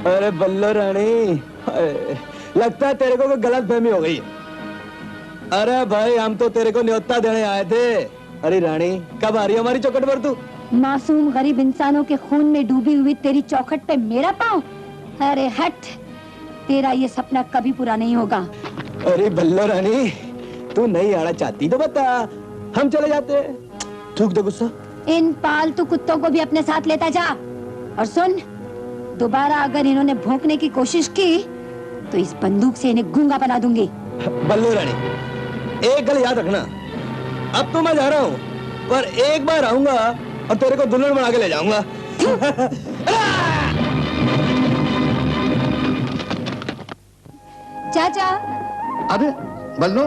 अरे बल्लो रानी, लगता है तेरे को कोई गलत फहमी हो गई। अरे भाई हम तो तेरे को न्योता देने आए थे। अरे रानी कब आ रही है हमारी चौखट पर तू? मासूम गरीब इंसानों के खून में डूबी हुई तेरी चौखट पे मेरा पाँव? अरे हट, तेरा ये सपना कभी पूरा नहीं होगा। अरे बल्लो रानी तू नहीं आना चाहती तो बता, हम चले जाते। थूक दे गुस्सा। इन पालतू कुत्तों को भी अपने साथ लेता जा। और सुन, दोबारा अगर इन्होंने भौंकने की कोशिश की तो इस बंदूक से इन्हें गूंगा बना दूंगी। बल्लो रानी एक गल याद रखना, अब तो मैं जा रहा हूँ पर एक बार आऊंगा और तेरे को दुल्हन बना के ले जाऊंगा। चाचा। अरे बल्लो,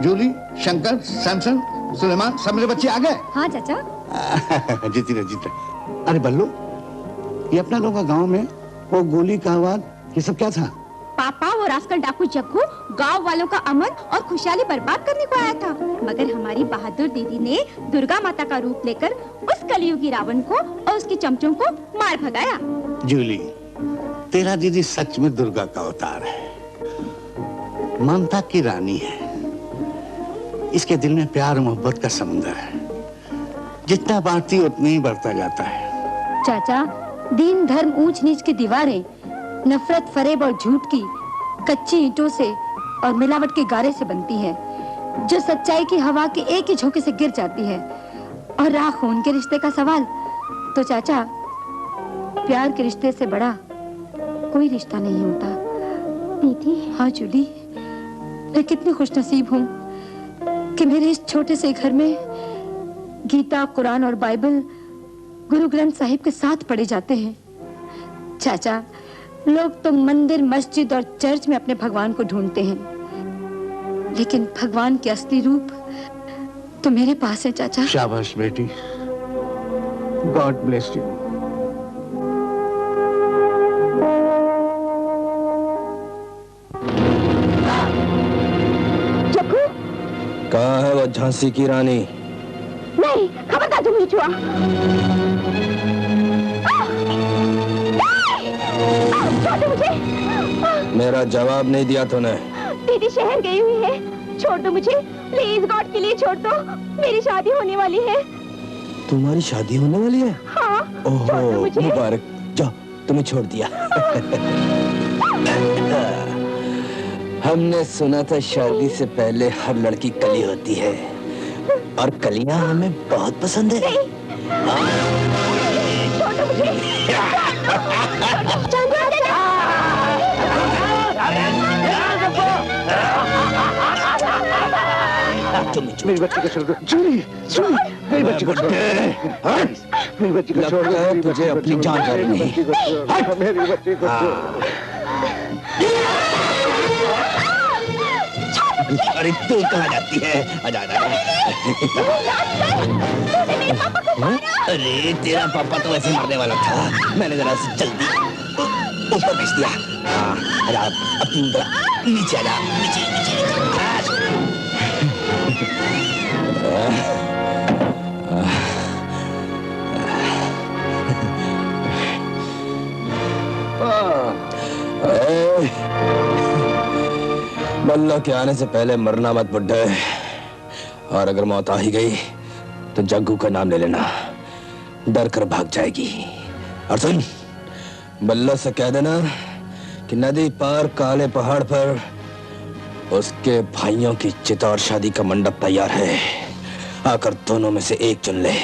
जूली, शंकर, सैमसन, सुलेमान, सब मेरे बच्चे आ गए? हाँ चाचा। जीती रहे। अरे बल्लो, ये अपना लोग का गांव में वो गोली का आवाज, ये सब क्या था? पापा वो रास्कल डाकू जग्गू गांव वालों का अमन और खुशहाली बर्बाद करने को आया था, मगर हमारी बहादुर दीदी ने दुर्गा माता का रूप लेकर उस कलयुगी रावण को और उसके चमचों को मार भगाया। जूली, तेरा दीदी सच में दुर्गा का अवतार है, ममता की रानी है। इसके दिल में प्यार मोहब्बत का समुंदर है, जितना बांटती उतना ही बढ़ता जाता है। चाचा, दीन धर्म ऊंच नीच की दीवारें नफरत, फरेब और झूठ की कच्ची ईंटों से और मिलावट के गारे से बनती है, जो सच्चाई की हवा के एक ही झोंके से गिर जाती है। और रहा खून के रिश्ते का सवाल, तो चाचा प्यार के रिश्ते से बड़ा कोई रिश्ता नहीं होता। दीदी। हाँ जूली, मैं कितनी खुशनसीब हूँ कि मेरे इस छोटे से घर में गीता, कुरान और बाइबल गुरु ग्रंथ साहिब के साथ पढ़े जाते हैं। चाचा, लोग तो मंदिर, मस्जिद और चर्च में अपने भगवान को ढूंढते हैं, लेकिन भगवान के असली रूप तो मेरे पास है चाचा। शाबाश बेटी, गॉड ब्लेस यू। जग्गू, कहाँ है वो झांसी की रानी? नहीं, खबरदार तुम नहीं छुआ। छोड़ दो मुझे। मेरा जवाब नहीं दिया तूने। दीदी शहर गई हुई है, छोड़ दो मुझे प्लीज, गॉड के लिए छोड़ दो, मेरी शादी होने वाली है। तुम्हारी शादी होने वाली है? हाँ। ओहो मुबारक, जाओ तुम्हें छोड़ दिया। हमने सुना था शादी से पहले हर लड़की कली होती है और कलियां हमें बहुत पसंद है। छोड़ दो मुझे। मेरी बच्ची को छोड़ दो। जूली, जूली, मेरी बच्ची को छोड़ दो। मेरी बच्ची को छोड़ दो। तुझे अपनी जान जानी नहीं। मेरी बच्ची को छोड़। अरे तू कहाँ जाती है? आजा आजा। अरे तेरा पापा तो वैसे मरने वाला था, मैंने जरा सी जल्दी ऊपर भेज दिया। आजा अब तू नीचे आजा, नीचे नीचे। बल्ला के आने से पहले मरना मत बुड्ढे, और अगर मौत आ ही गई तो जग्गू का नाम ले लेना, डर कर भाग जाएगी। और सुन, बल्ला से कह देना कि नदी पार काले पहाड़ पर उसके भाइयों की चिता और शादी का मंडप तैयार है, आकर दोनों में से एक चुन ले।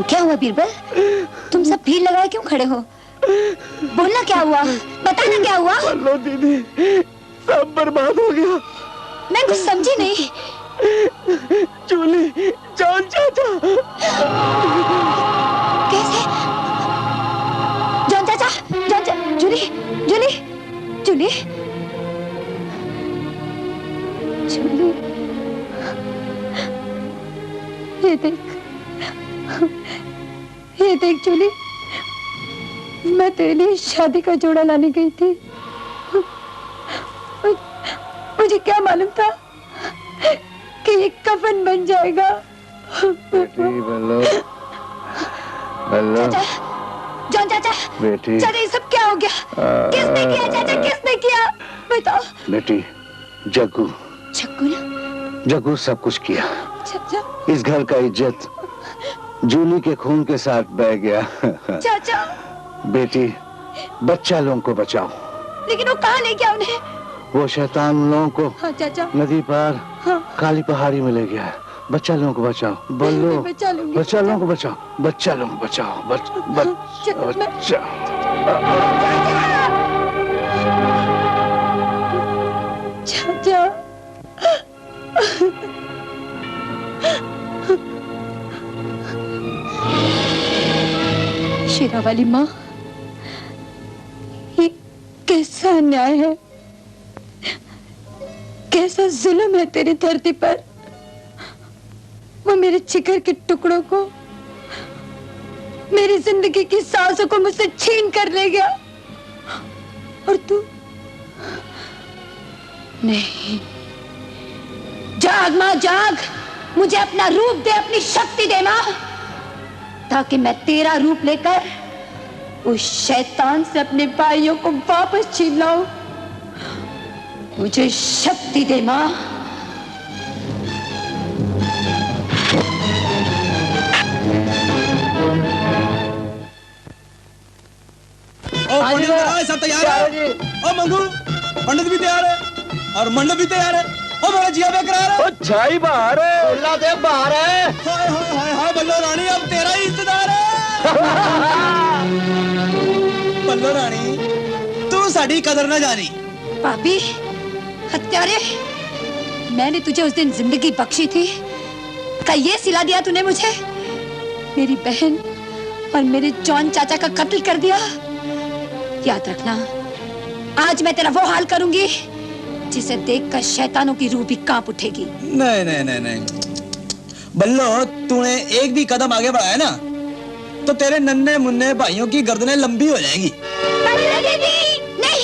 क्या हुआ बीरबल? तुम सब भीड़ लगाए क्यों खड़े हो? बोलना क्या हुआ, बताना क्या हुआ? बल्लो दीदी, सब बर्बाद हो गया। मैं कुछ समझी नहीं। जूली, जॉन चाचा। कैसे? जॉन चाचा, जूली, जूली, जूली, जूली, ये देख जूली, मैं तेरे लिए शादी का जोड़ा लाने गई थी। मुझे क्या मालूम था कि ये कफन बन जाएगा। बेटी, बल्लो, बल्लो। चाचा, जॉन चाचा, बेटी। चाचा ये सब क्या हो गया? किसने किया चाचा, किसने किया? बताओ। बेटी, जग्गू। जग्गू ना? जग्गू सब कुछ किया। चाचा। इस घर का इज्जत जूली के खून के साथ बह गया। चाचा। बेटी, बच्चा लोगों को बचाओ। लेकिन वो कहाँ ले गया उन्हें? वो शैतान लोगों को हाँ चाचा। नदी पार हाँ। काली पहाड़ी में ले गया है। बच्चा लोगों को बचाओ। बल्लो, बचा लूंगी। बच्चा लोगों को बचाओ। बच्चा लोगों को बचाओ। बच्चा। चाचा। शीरा वाली माँ, ये कैसा अन्याय है, कैसा जुल्म है तेरी धरती पर। वो मेरे जिगर के टुकड़ों को, मेरी जिंदगी की सांसों को मुझसे छीन कर ले गया, और तू नहीं। जाग माँ, जाग, मुझे अपना रूप दे, अपनी शक्ति दे माँ, ताकि मैं तेरा रूप लेकर उस शैतान से अपने भाइयों को वापस छीन लाऊं। मुझे शक्ति दे माँ। पंडित महाराज सब तैयार है। और मंगू, पंडित भी तैयार है और मंडप भी तैयार है। और मेरा जिया बेकरार है। छाई बाहर है, उल्ला दे बाहर है। हाय हाय हाय हाय, बल्लो रानी अब तेरा ही इंतजार है। बल्लो रानी, तू साड़ी कदर न जानी। पापी, हत्यारे, मैंने तुझे उस दिन जिंदगी बख्शी थी, क्या ये सिला दिया तूने मुझे? मेरी बहन और मेरे जॉन चाचा का कत्ल कर दिया। याद रखना, आज मैं तेरा वो हाल करूंगी जिसे देखकर शैतानों की रूह भी कांप उठेगी। नहीं नहीं नहीं नहीं बल्लो, तूने एक भी कदम आगे बढ़ाया ना तो तेरे नन्हे मुन्ने भाइयों की गर्दनें लंबी हो जाएंगी। नहीं,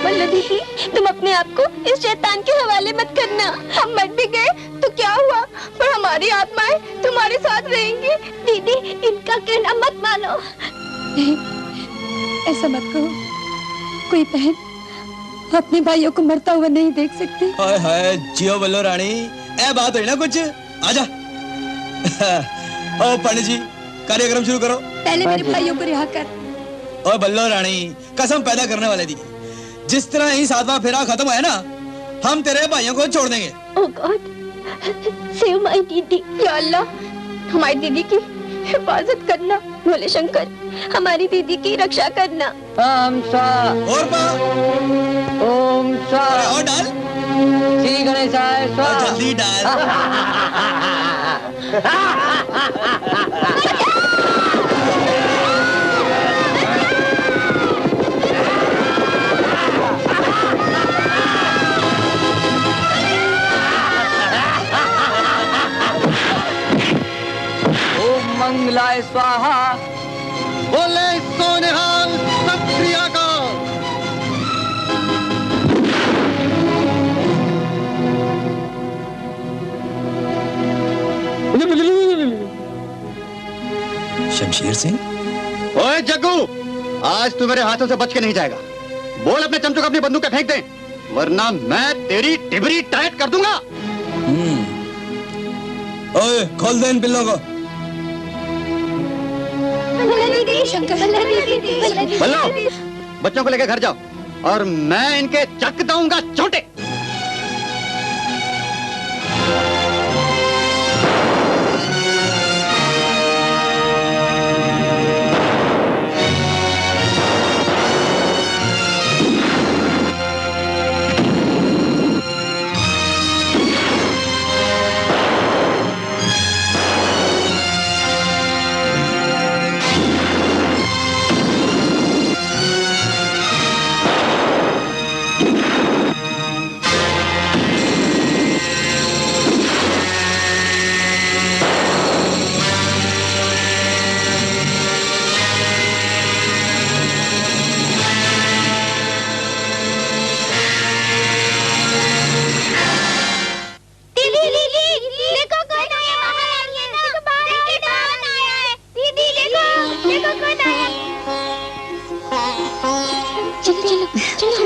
बल्लो, चलो दीदी, तुम अपने आप को इस शैतान के हवाले मत करना। हम मर भी गए तो क्या हुआ, पर हमारी आत्माएं तुम्हारे साथ रहेंगी। दीदी, इनका कहना मत मानो। नहीं, ऐसा मत कहो। कोई बहन अपने भाइयों को मरता हुआ नहीं देख सकती। हाय हाय, जियो बल्लो रानी, ए बात हुई ना कुछ, आजा। ओ पंडित जी, कार्यक्रम शुरू करो। पहले मेरे भाइयों को रिहा कर। ओ बल्लो रानी, कसम पैदा करने वाले दी, जिस तरह ही सातवां फेरा खत्म है ना, हम तेरे भाइयों को छोड़ देंगे। ओह गॉड, सेव माय दीदी। या अल्लाह, हमारी दीदी की हिफाजत करना। भोले शंकर, हमारी दीदी की रक्षा करना। ओम स्वाहा। और पा, ओम स्वाहा। और डाल, श्री गणेशाय और स्वाहा। जल्दी डाल। ओम मंगलाय स्वाहा। बोले सोनिहाल सत श्री अकाल। शमशीर सिंह, ओए जग्गू, आज तू मेरे हाथों से बच के नहीं जाएगा। बोल अपने चमचों को अपनी बंदूक पे फेंक दे, वरना मैं तेरी टिबरी टाइट कर दूंगा। ओए खोल दे इन पिल्लों को। बल्लो, बच्चों को लेकर घर जाओ और मैं इनके चक दूंगा छोटे।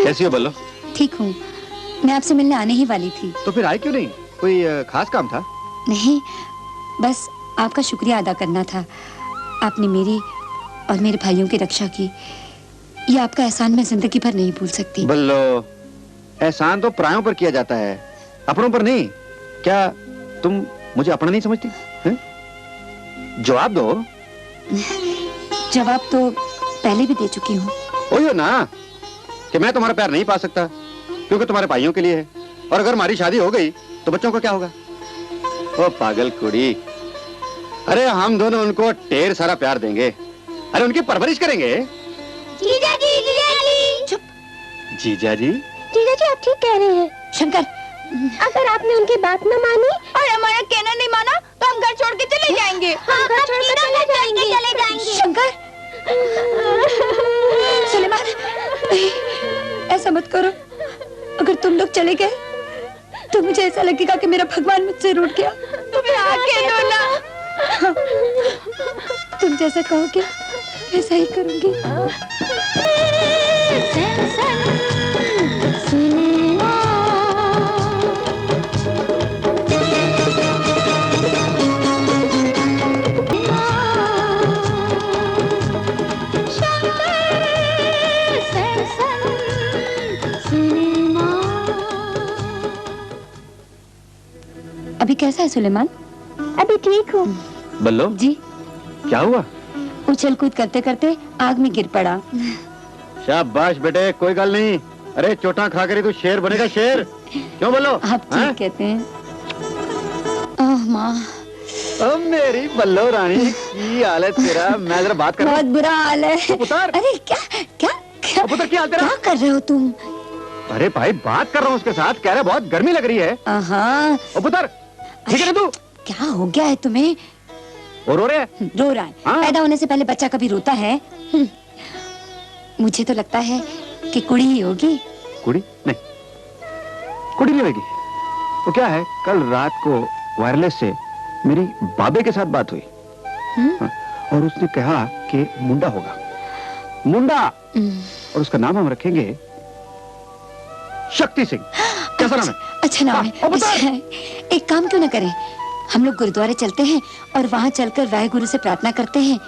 कैसी हो बल्लो? ठीक हूँ, मैं आपसे मिलने आने ही वाली थी। तो फिर आई क्यों नहीं? कोई खास काम था? नहीं, बस आपका शुक्रिया अदा करना था। आपने मेरी और मेरे भाइयों की रक्षा की। ये आपका एहसान मैं जिंदगी भर नहीं भूल सकती। बल्लो, एहसान तो परायों पर किया जाता है, अपनों पर नहीं। क्या तुम मुझे अपना नहीं समझती? जवाब दो। जवाब तो पहले भी दे चुकी हूँ। ओयो ना कि मैं तुम्हारा प्यार नहीं पा सकता क्योंकि तुम्हारे भाइयों के लिए है, और अगर हमारी शादी हो गई तो बच्चों को क्या होगा? ओ पागल कुड़ी, अरे हम दोनों उनको ढेर सारा प्यार देंगे, अरे उनकी परवरिश करेंगे। जीजा जी, जीजा जी। चुप। जीजा जी? जीजा जी, आप ठीक कह रहे हैं। शंकर, अगर आपने उनकी बात न मानी और हमारा कहना नहीं माना तो हम घर छोड़ के चले जाएंगे। हम घर छोड़ के चले जाएंगे। शंकर, सुलेमान, ऐसा मत करो। अगर तुम लोग चले गए तो मुझे ऐसा लगेगा कि मेरा भगवान मुझसे रूठ गया। तुम्हें आके दो ना। तुम जैसा कहोगे वैसा ही करूंगी। अभी कैसा है सुलेमान? अभी ठीक हूँ। बल्लो जी, क्या हुआ? उछल कूद करते करते आग में गिर पड़ा। शाबाश बेटे, कोई गल नहीं। अरे चोटा खा कर ही तू शेर बनेगा, शेर। क्यों बोलो? आप ठीक कहते हैं। ओह माँ, ओ मेरी बल्लो रानी, की हाल है तेरा? मैं जरा बात कर रहा बहुत बुरा हाल है। पुत्र? अरे क्या क्या क्या, पुत्र क्या हाल तेरा? क्या कर रहे हो तुम? अरे भाई बात कर रहा हूँ उसके साथ, कह रहा बहुत गर्मी लग रही है। हाँ, ओ पुत्र, ठीक है ना तू? क्या हो गया है तुम्हें? और रो रहे हैं? रो रहा है? हाँ? पैदा होने से पहले बच्चा कभी रोता है? मुझे तो लगता है कि कुड़ी ही होगी। कुड़ी नहीं, कुड़ी नहीं होगी। वो क्या है, कल रात को वायरलेस से मेरी बाबे के साथ बात हुई। हाँ, और उसने कहा कि मुंडा होगा, मुंडा, और उसका नाम हम रखेंगे शक्ति सिंह। कैसा नाम है? अच्छा नाम है। अच्छा, एक काम क्यों ना करें, हम लोग गुरुद्वारे चलते हैं और वहाँ चलकर वाहेगुरु से प्रार्थना करते हैं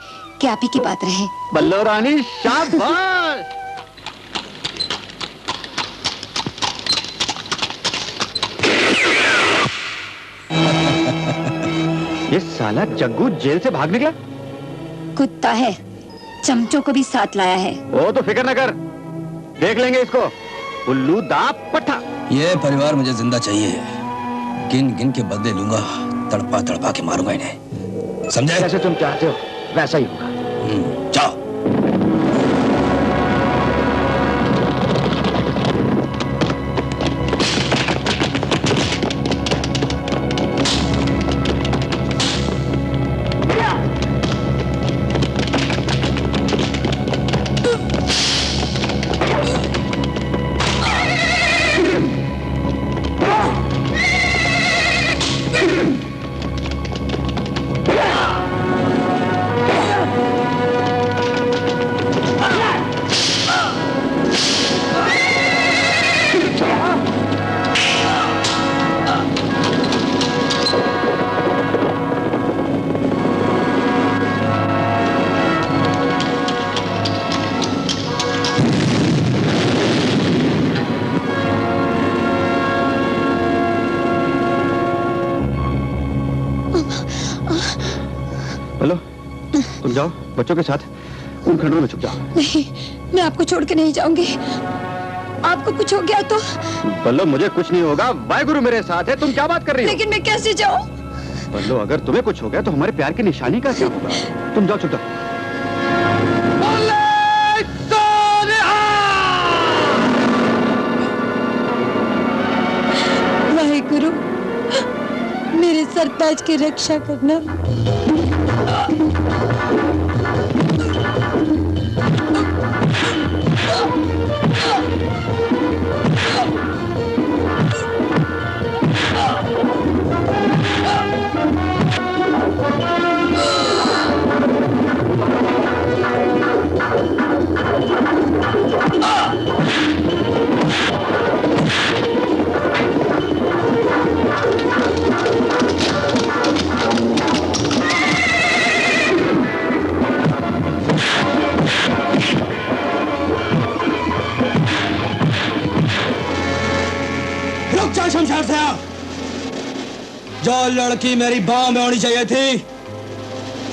कि आप ही की बात रहे। बल्लो रानी, शाबाश। ये साला जग्गू जेल से भाग निकला। कुत्ता है, चमचों को भी साथ लाया है। वो तो फिक्र न कर, देख लेंगे इसको। उल्लू दाप पट्टा। ये परिवार मुझे जिंदा चाहिए, गिन गिन के बदले लूंगा, तड़पा तड़पा के मारूंगा इन्हें, समझे? जैसे तुम चाहते हो वैसा ही होगा। जाओ। जाओ बच्चों के साथ उन खंडरों में छुप जाओ। नहीं, मैं आपको छोड़ के नहीं जाऊंगी। आपको कुछ हो गया तो? बल्लो, मुझे कुछ नहीं होगा, वाहेगुरु मेरे साथ है। तुम क्या बात कर रही हो? लेकिन मैं कैसे जाऊं? बल्लो, अगर तुम्हें कुछ हो गया तो हमारे प्यार की निशानी का क्या होगा? तुम जाओ, छुप जाओ। वाहेगुरु, मेरे सरताज की रक्षा करना। शमशेर से जो लड़की मेरी बाह में होनी चाहिए थी,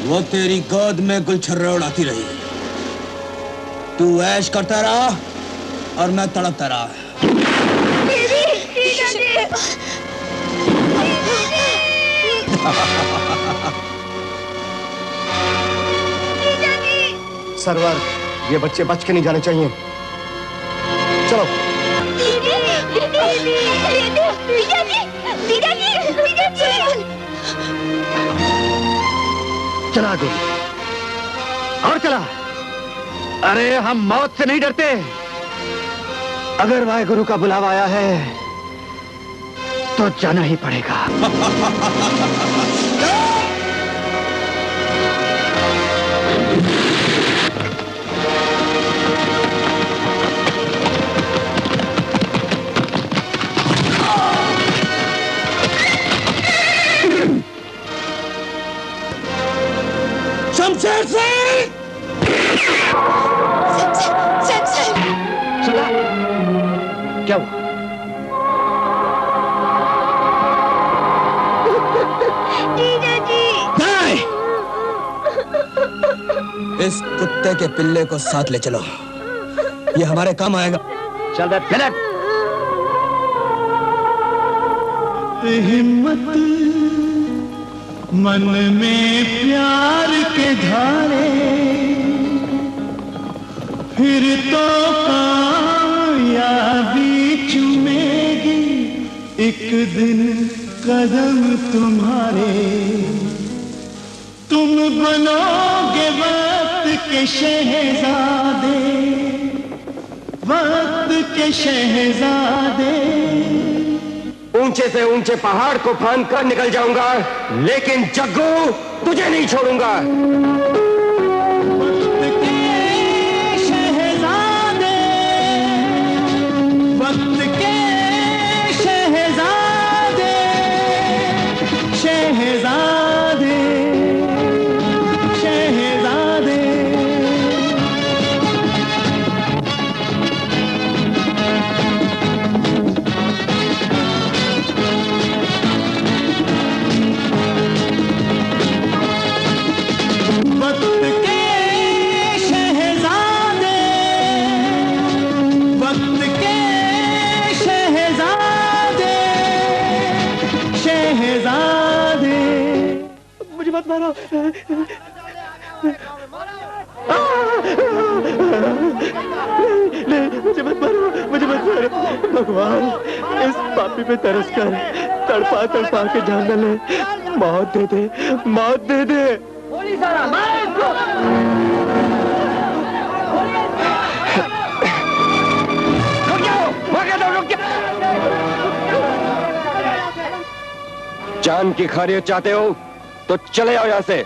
वो तेरी गोद में गुलछर्रे उड़ाती रही। तू ऐश करता रहा और मैं तड़पता रहा। सरवर, ये बच्चे बच के नहीं जाने चाहिए। चलो। चला गोली, और चला। अरे हम मौत से नहीं डरते। अगर वाहेगुरु का बुलावा आया है तो जाना ही पड़ेगा। शमशेर सिंह! चला। क्या हुआ? जीजा जी। नहीं! इस कुत्ते के पिल्ले को साथ ले चलो, ये हमारे काम आएगा। चल बे फिलट। हिम्मत मन में प्यार के धारे, फिर तो कामयाबी चूमेगी एक दिन कदम तुम्हारे। तुम बनोगे वक्त के शहजादे, वक्त के शहजादे। ऊंचे से ऊंचे पहाड़ को फांद कर निकल जाऊंगा, लेकिन जग्गू तुझे नहीं छोड़ूंगा। वक्त के शहजादे, वक्त के शहजादे, शहजादे, शहजादे। वक्त के शहजादे, वक्त के शहजादे, शहजादे। मुझे मत मारो। नहीं, मुझे मत मारो, मुझे मत मारो। भगवान, इस पापी पे तरस कर तड़पा तड़पा के जान न ले। मौत दे दे, मौत दे दे। जान की खैरियत चाहते हो तो चले आओ यहां से।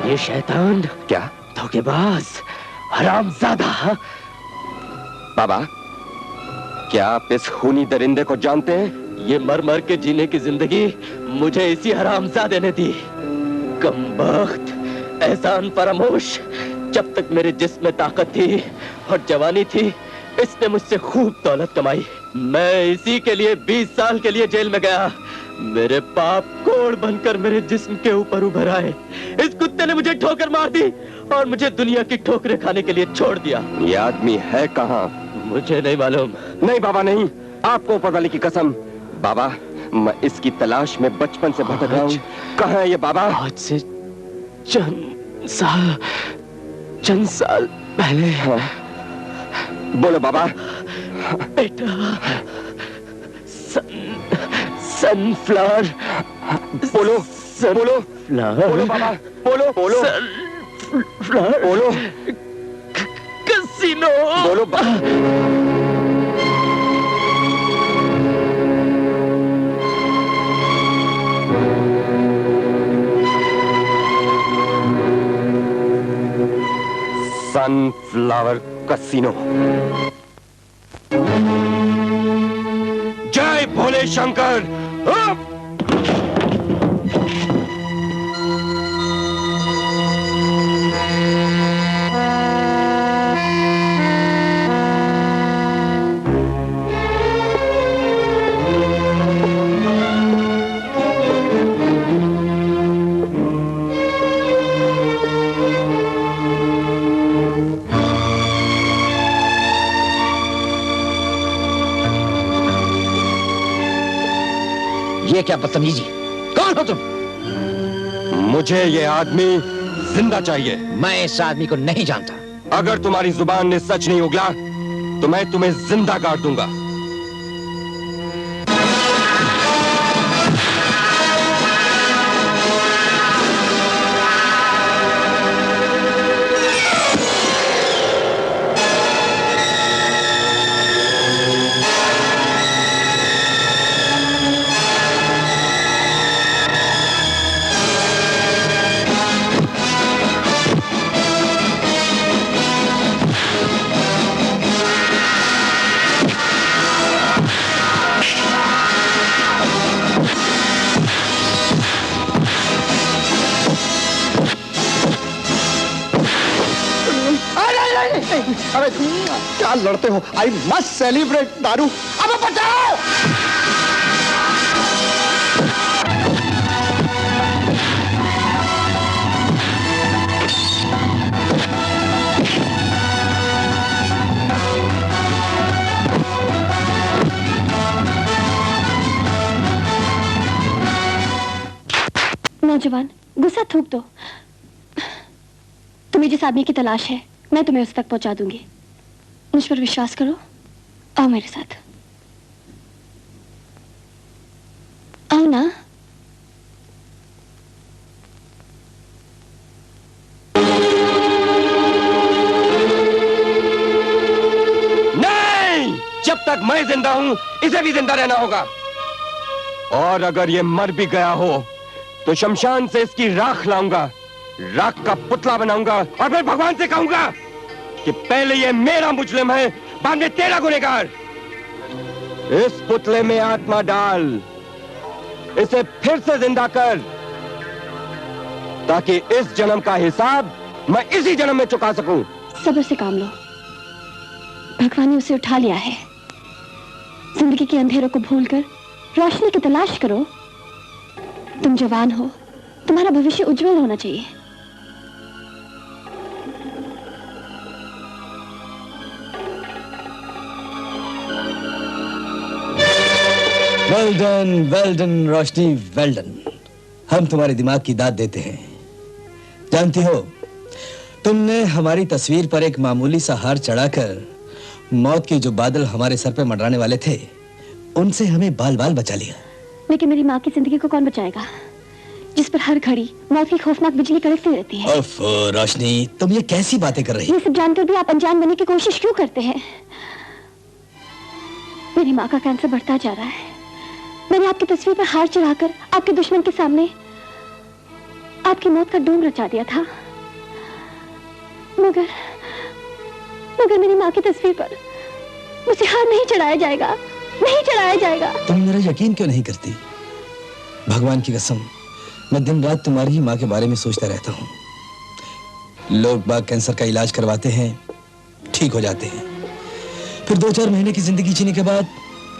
ये शैतान, क्या? धोखेबाज, हरामजादा। बाबा, क्या आप इस खूनी दरिंदे को जानते हैं? ये मर मर के जीने की जिंदगी मुझे इसी हरामजादे ने दी। कमबख्त, एहसान फरामोश। जब तक मेरे जिस्म में ताकत थी और जवानी थी, इसने मुझसे खूब दौलत कमाई। मैं इसी के लिए 20 साल के लिए जेल में गया। मेरे पाप कोड़ बनकर मेरे जिस्म के ऊपर उभर आए। इस कुत्ते ने मुझे ठोकर मार दी और मुझे दुनिया की ठोकरें खाने के लिए छोड़ दिया। ये आदमी है कहाँ? मुझे नहीं मालूम। नहीं बाबा, नहीं, आपको ऊपर वाले की कसम। बाबा, मैं इसकी तलाश में बचपन से भटक रहा हूँ। कहाँ है ये बाबा? आज से चंद साल पहले। हाँ। बोलो बाबा। बेटा, सनफ्लावर। बोलो, बोलो, बोलो बाबा, बोलो, बोलो, सनफ्लावर, बोलो, कैसीनो। बोलो बाबा। Sunflower casino. जय भोले शंकर। ये क्या बदतमीजी? कौन हो तुम? मुझे ये आदमी जिंदा चाहिए। मैं इस आदमी को नहीं जानता। अगर तुम्हारी जुबान ने सच नहीं उगला तो मैं तुम्हें जिंदा काट दूंगा। अरे क्या लड़ते हो? आई मस्ट सेलिब्रेट दारू। अब बचाओ! नौजवान, गुस्सा थूक दो। तुम्हें जिस आदमी की तलाश है, मैं तुम्हें उस तक पहुंचा दूंगी। मुझ पर विश्वास करो, आओ मेरे साथ। आओ ना। जब तक मैं जिंदा हूं इसे भी जिंदा रहना होगा। और अगर ये मर भी गया हो तो शमशान से इसकी राख लाऊंगा, राख का पुतला बनाऊंगा और फिर भगवान से कहूंगा कि पहले ये मेरा मुजरिम है, बाद में तेरा गुनहगार। इस पुतले में आत्मा डाल, इसे फिर से जिंदा कर, ताकि इस जन्म का हिसाब मैं इसी जन्म में चुका सकूं। सब्र से काम लो, भगवान ने उसे उठा लिया है। जिंदगी के अंधेरों को भूलकर रोशनी की तलाश करो। तुम जवान हो, तुम्हारा भविष्य उज्जवल होना चाहिए। वेल डन रोशनी, वेल डन। हम तुम्हारे दिमाग की दाद देते हैं। जानती हो, तुमने हमारी तस्वीर पर एक मामूली सा हार चढ़ाकर मौत के जो बादल हमारे सर पे मंडराने वाले थे, उनसे हमें बाल बाल बचा लिया। लेकिन मेरी माँ की जिंदगी को कौन बचाएगा, जिस पर हर घड़ी मौत की खौफनाक बिजली कड़कती रहती है। ओफ रोशनी, तुम ये कैसी बातें कर रही हो? ये सब जानकर भी आप अनजान बनने की कोशिश क्यों करते हैं? मेरी माँ का कैंसर बढ़ता जा रहा है। मैंने आपकी तस्वीर पर हार चढ़ाकर आपके दुश्मन के सामने आपकी मौत का ढोंग रचा दिया था, मगर मेरी माँ की तस्वीर पर मुझे हार नहीं चढ़ाया जाएगा, नहीं चढ़ाया जाएगा। तुम मेरा यकीन क्यों नहीं करती? भगवान की कसम, मैं दिन रात तुम्हारी ही माँ के बारे में सोचता रहता हूँ। लोग बाग कैंसर का इलाज करवाते हैं, ठीक हो जाते हैं, फिर 2-4 महीने की जिंदगी जीने के बाद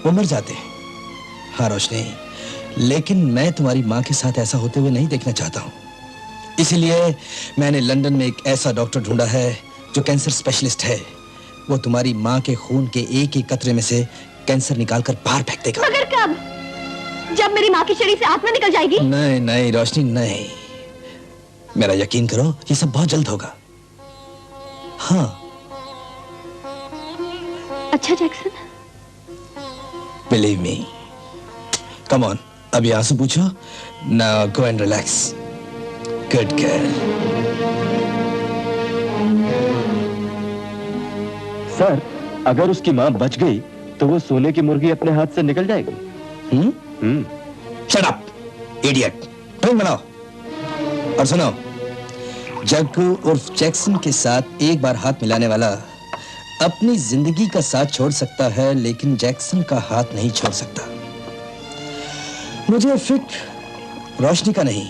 वो मर जाते हैं। हाँ रोशनी, लेकिन मैं तुम्हारी माँ के साथ ऐसा होते हुए नहीं देखना चाहता हूँ। इसीलिए मैंने लंदन में एक ऐसा डॉक्टर ढूंढा है जो कैंसर स्पेशलिस्ट है। वो तुम्हारी माँ के खून के एक एक कतरे में से कैंसर निकालकर बाहर फेंक देगा। मगर कब? जब मेरी माँ के शरीर से आत्मा निकल जाएगी? नहीं नहीं रोशनी, नहीं, मेरा यकीन करो, ये सब बहुत जल्द होगा। हाँ। अच्छा Jackson, believe me. Come on, अभी आंसू पूछो। Now go and relax. Good girl. Sir, अगर उसकी माँ बच गई तो वो सोने की मुर्गी अपने हाथ से निकल जाएगी। Shut up, idiot. ड्रिंक बनाओ। और सुनो, जग्गू उर्फ जैक्सन के साथ एक बार हाथ मिलाने वाला अपनी जिंदगी का साथ छोड़ सकता है, लेकिन जैक्सन का हाथ नहीं छोड़ सकता। मुझे फिक्र रोशनी का नहीं,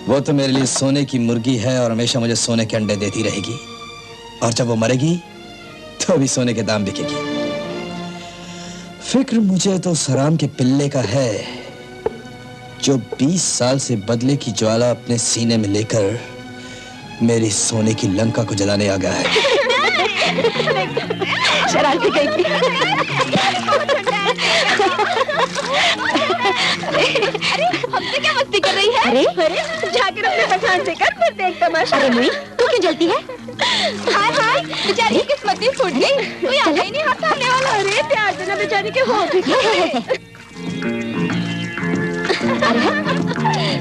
वो तो मेरे लिए सोने की मुर्गी है और हमेशा मुझे सोने के अंडे देती रहेगी। और जब वो मरेगी तो भी सोने के दाम बिकेगी। फिक्र मुझे तो सराम के पिल्ले का है, जो 20 साल से बदले की ज्वाला अपने सीने में लेकर मेरी सोने की लंका को जलाने आ गया है। शरारती कहीं की। अरे हमसे क्या मस्ती कर रही है? अरे जाकर अपने पहचान से कर, फिर देख तमाशा। अरे मुई, तू क्यों जलती है? हाय हाय, बेचारी की किस्मत ही फूट गई। कोई आने ही नहीं हाथ आने वाला। अरे प्यार देना बेचारी के हो।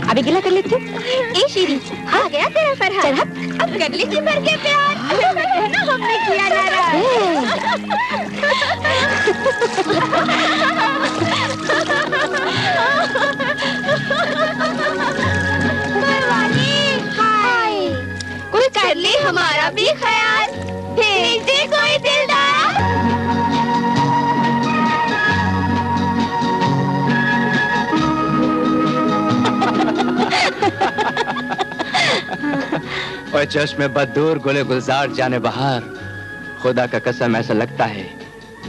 अभी गिला कर लेती हूँ। ए शीरी, आ गया तेरा फरहान। अब कर लीजिए भर के प्यार। है ना, हमने किया हाय, कोई कर ले हमारा भी ख्याल, भेज दे कोई दिलदार। और चश्मे बदूर गुले गुलजार जाने बहार, खुदा का कसम ऐसा लगता है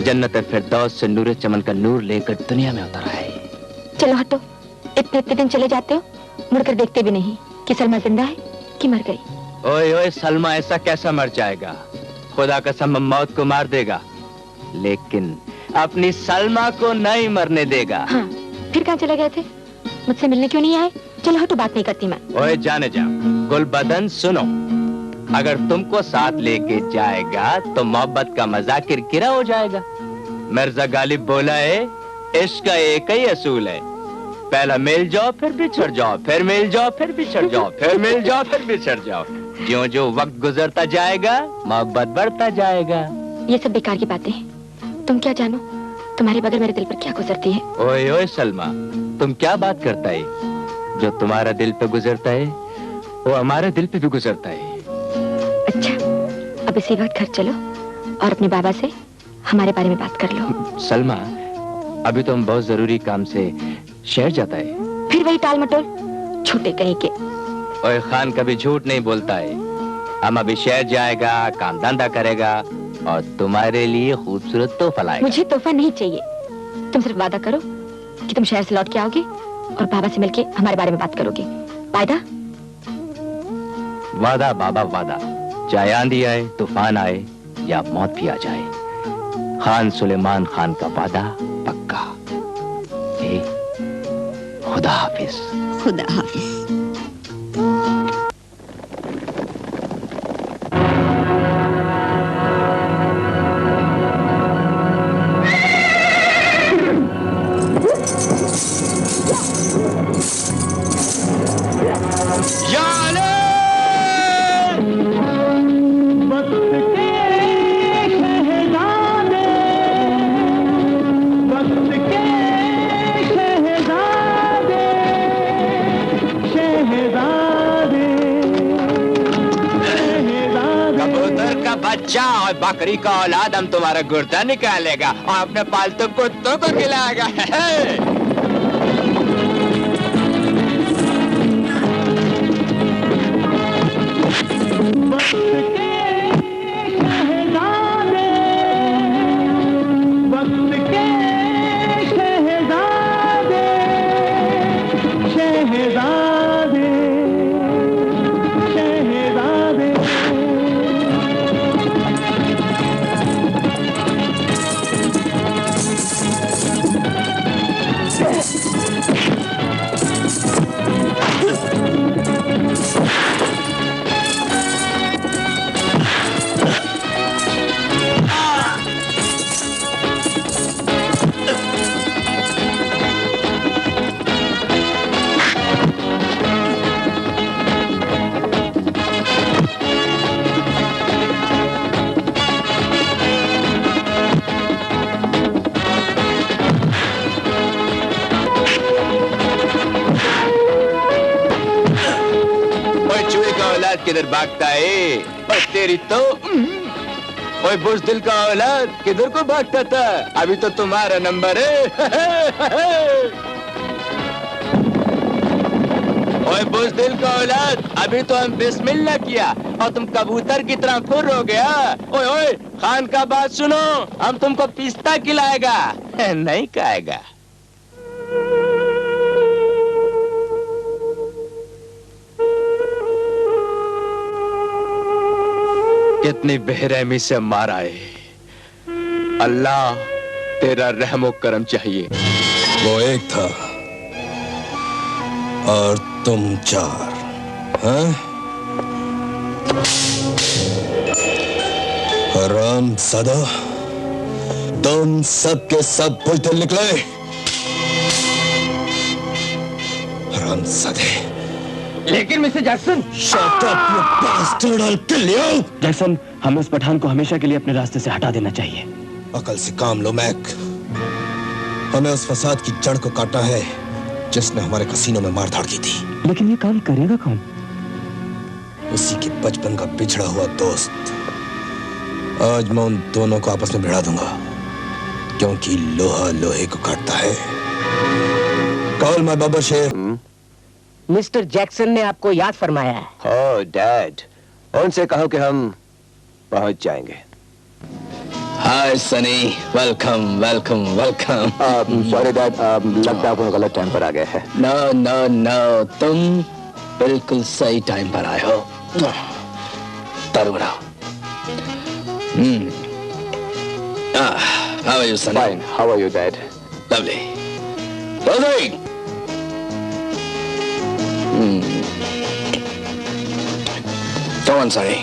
जन्नत फिरदौस से नूरे चमन का नूर लेकर दुनिया में उतरा है। चलो हटो, इतने दिन चले जाते हो, मुड़कर देखते भी नहीं कि सलमा जिंदा है कि मर गई। ओए ओए, सलमा ऐसा कैसा मर जाएगा? खुदा कसम मौत को मार देगा, लेकिन अपनी सलमा को नहीं मरने देगा। हाँ, फिर कहाँ चले गए थे? मुझसे मिलने क्यों नहीं आए? चलो हटो, बात नहीं करती मैं। ओए जाने जा, गुलबदन सुनो, अगर तुमको साथ लेके जाएगा तो मोहब्बत का मजा किरकिरा हो जाएगा। मिर्जा गालिब बोला है, इश्क का एक ही असूल है, पहला मिल जाओ फिर बिछड़ जाओ, फिर मिल जाओ फिर बिछड़ जाओ, फिर मिल जाओ फिर बिछड़ जाओ। ज्यों ज्यों वक्त गुजरता जाएगा मोहब्बत बढ़ता जाएगा। ये सब बेकार की बातें हैं। तुम क्या जानो तुम्हारे बगैर मेरे दिल पर क्या गुजरती है। ओए ओए सलमा, तुम क्या बात करता है? जो तुम्हारा दिल पे गुजरता है वो हमारे दिल पे भी गुजरता है। अच्छा, अब इसी वक्त घर चलो और अपने बाबा से हमारे बारे में बात कर लो। सलमा, अभी तो हम बहुत जरूरी काम से शहर जाता है। फिर वही टाल मटोल, छोटे कहीं के। ओए खान कभी झूठ नहीं बोलता है। हम अभी शहर जाएगा, काम धंधा करेगा और तुम्हारे लिए खूबसूरत तोहफा लाएगा। मुझे तोहफा नहीं चाहिए, तुम सिर्फ वादा करो कि तुम शहर से लौट के आओगे और बाबा से मिलके हमारे बारे में बात करोगे। वादा? वादा बाबा वादा, चाहे आंधी आए, तूफान आए या मौत भी आ जाए, खान सुलेमान खान का वादा पक्का। खुदा हाफिज। खुदा हाफिज। बकरी का औलाद हम तुम्हारा गुर्दा निकालेगा और अपने पालतू कुत्तों को खिलाएगा। किधर भागता है? और तेरी तो ओए बुज़दिल का औलाद किधर को भागता था? अभी तो तुम्हारा नंबर है। ओए बुज़दिल का औलाद, अभी तो हम बिस्मिल्लाह किया और तुम कबूतर की तरह खुर हो गया। ओए ओए, खान का बात सुनो, हम तुमको पिस्ता खिलाएगा, नहीं खाएगा। कितनी बेरहमी से मारा है। अल्लाह तेरा रहमो करम चाहिए। वो एक था और तुम चार, हैं? हराम ज़ादा, तुम सब के सब बुज़दिल निकले। हराम ज़ादे। लेकिन mister Jackson, Shut up, you bastard! I'll kill you! Jackson, हमें उस पठान को हमेशा के लिए अपने रास्ते से हटा देना चाहिए। अकल से काम लो मैक। हमें उस फसाद की जड़ को काटना है जिसने हमारे कसीनों में मार धाड़ की थी। लेकिन ये काम करेगा कौन? उसी के बचपन का बिछड़ा हुआ दोस्त। आज मैं उन दोनों को आपस में भिड़ा दूंगा, क्योंकि लोहा लोहे को काटता है। कॉल माय बाबा शेर। मिस्टर जैक्सन ने आपको याद फरमाया है। ओह डैड, उनसे कहो कि हम पहुंच जाएंगे। Hi Sunny, welcome welcome welcome. Sorry dad, लगता है आप गलत टाइम पर आ गए हैं। नो नो नो, तुम बिल्कुल सही टाइम पर आए हो। तारू बनाओ। How are you, Sonny? Fine. How are you, Dad? Lovely. Rosie! Come on, Sonny.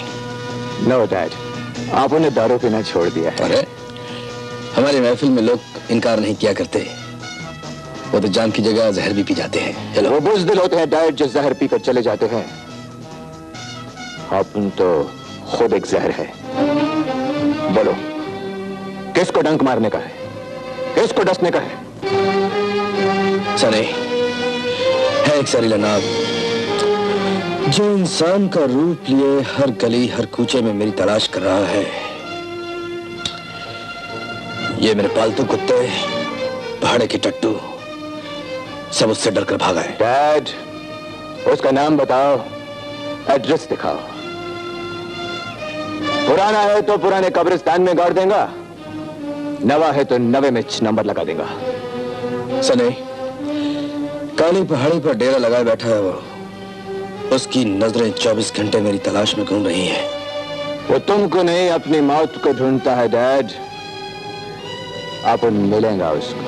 No, Dad. आप उन्हें दारू पीना छोड़ दिया है। अरे, हमारी महफिल में लोग इनकार नहीं किया करते। वो तो जाम की जगह जहर भी पी जाते हैं। चलो। वो बुज़दिल होते हैं डैड, जो जहर पीकर चले जाते हैं। आप तो खुद एक जहर है। बोलो, किसको डंक मारने का है, किसको डसने का है? सने है एक जहरीला नाग जो इंसान का रूप लिए हर गली हर कूचे में मेरी तलाश कर रहा है। ये मेरे पालतू कुत्ते, भाड़े के टट्टू सब उससे डरकर भागा है। डैड, उसका नाम बताओ, एड्रेस दिखाओ। पुराना है तो पुराने कब्रिस्तान में गाड़ देगा, नवा है तो नवे में नंबर लगा देगा। सने काली पहाड़ी पर डेरा लगाए बैठा है वो, उसकी नजरें 24 घंटे मेरी तलाश में घूम रही हैं। वो तुमको नहीं अपनी मौत को ढूंढता है डैड। अपन मिलेगा उसको,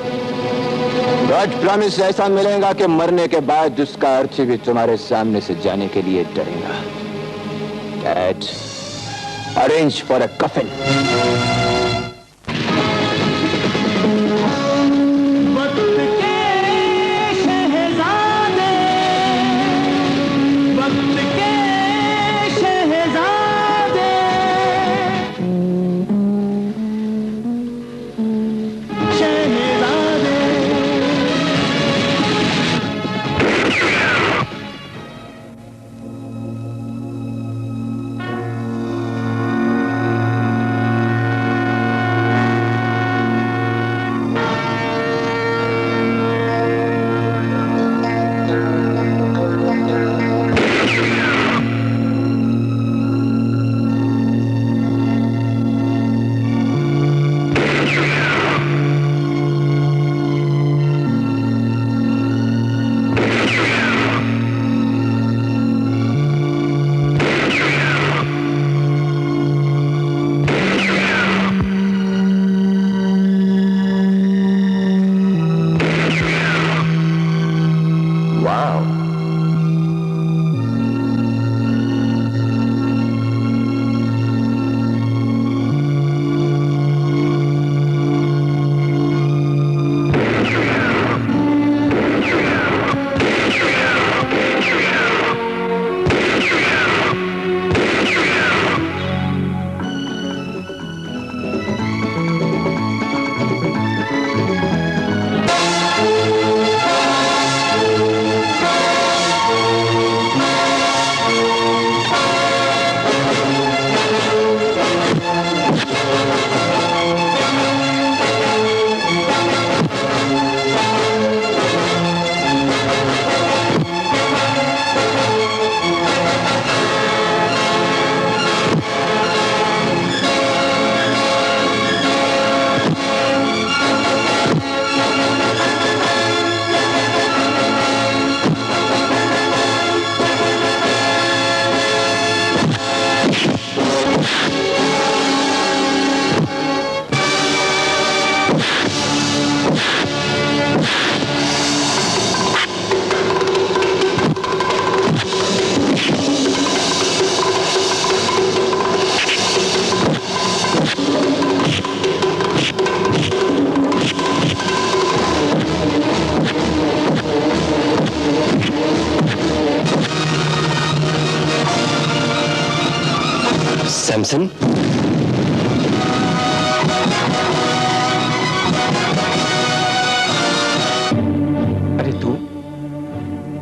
गॉड प्रॉमिस ऐसा मिलेगा कि मरने के बाद उसका अर्थी भी तुम्हारे सामने से जाने के लिए डरेगा। Dad, arrange for a coffin. Samson, अरे तू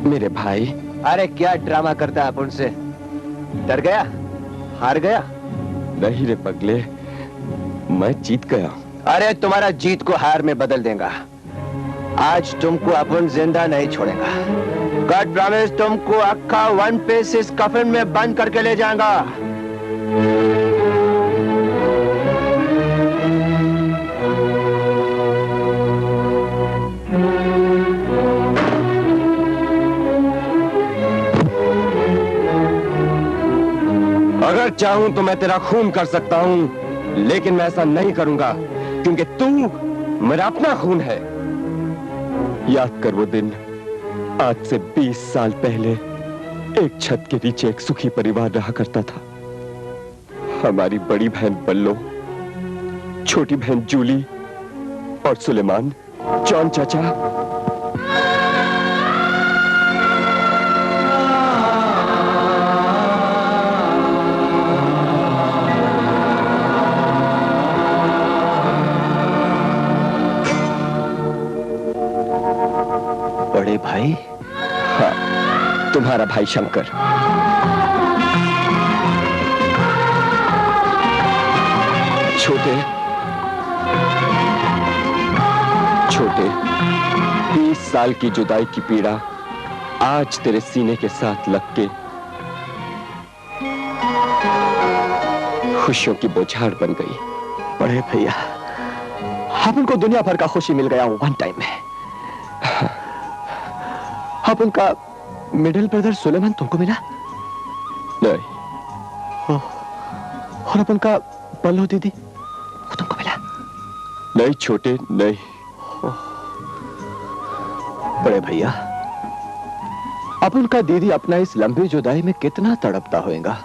मेरे भाई। अरे क्या ड्रामा करता है अपन से? डर गया? हार गया? नहीं रे पगले, मैं जीत गया। अरे तुम्हारा जीत को हार में बदल देगा। आज तुमको अपन जिंदा नहीं छोड़ेगा। गॉड प्रॉमिस तुमको अक्का वन पीस इस कफन में बंद करके ले जाएगा। अगर चाहूं तो मैं तेरा खून कर सकता हूं, लेकिन मैं ऐसा नहीं करूंगा क्योंकि तू मेरा अपना खून है। याद कर वो दिन, आज से 20 साल पहले एक छत के नीचे एक सुखी परिवार रहा करता था। हमारी बड़ी बहन बल्लो, छोटी बहन जूली और सुलेमान, जॉन चाचा। तुम्हारा भाई शंकर। छोटे 30 साल की जुदाई की पीड़ा आज तेरे सीने के साथ लग के खुशियों की बौछार बन गई। बड़े भैया, आप उनको दुनिया भर का खुशी मिल गया वन टाइम में। आप उनका मिडिल ब्रदर सुलेमान तुमको मिला? नहीं। और अब उनका बल्लो दीदी वो तुमको मिला? नहीं छोटे, नहीं। बड़े भैया, अब उनका दीदी अपना इस लंबी जुदाई में कितना तड़पता होगा।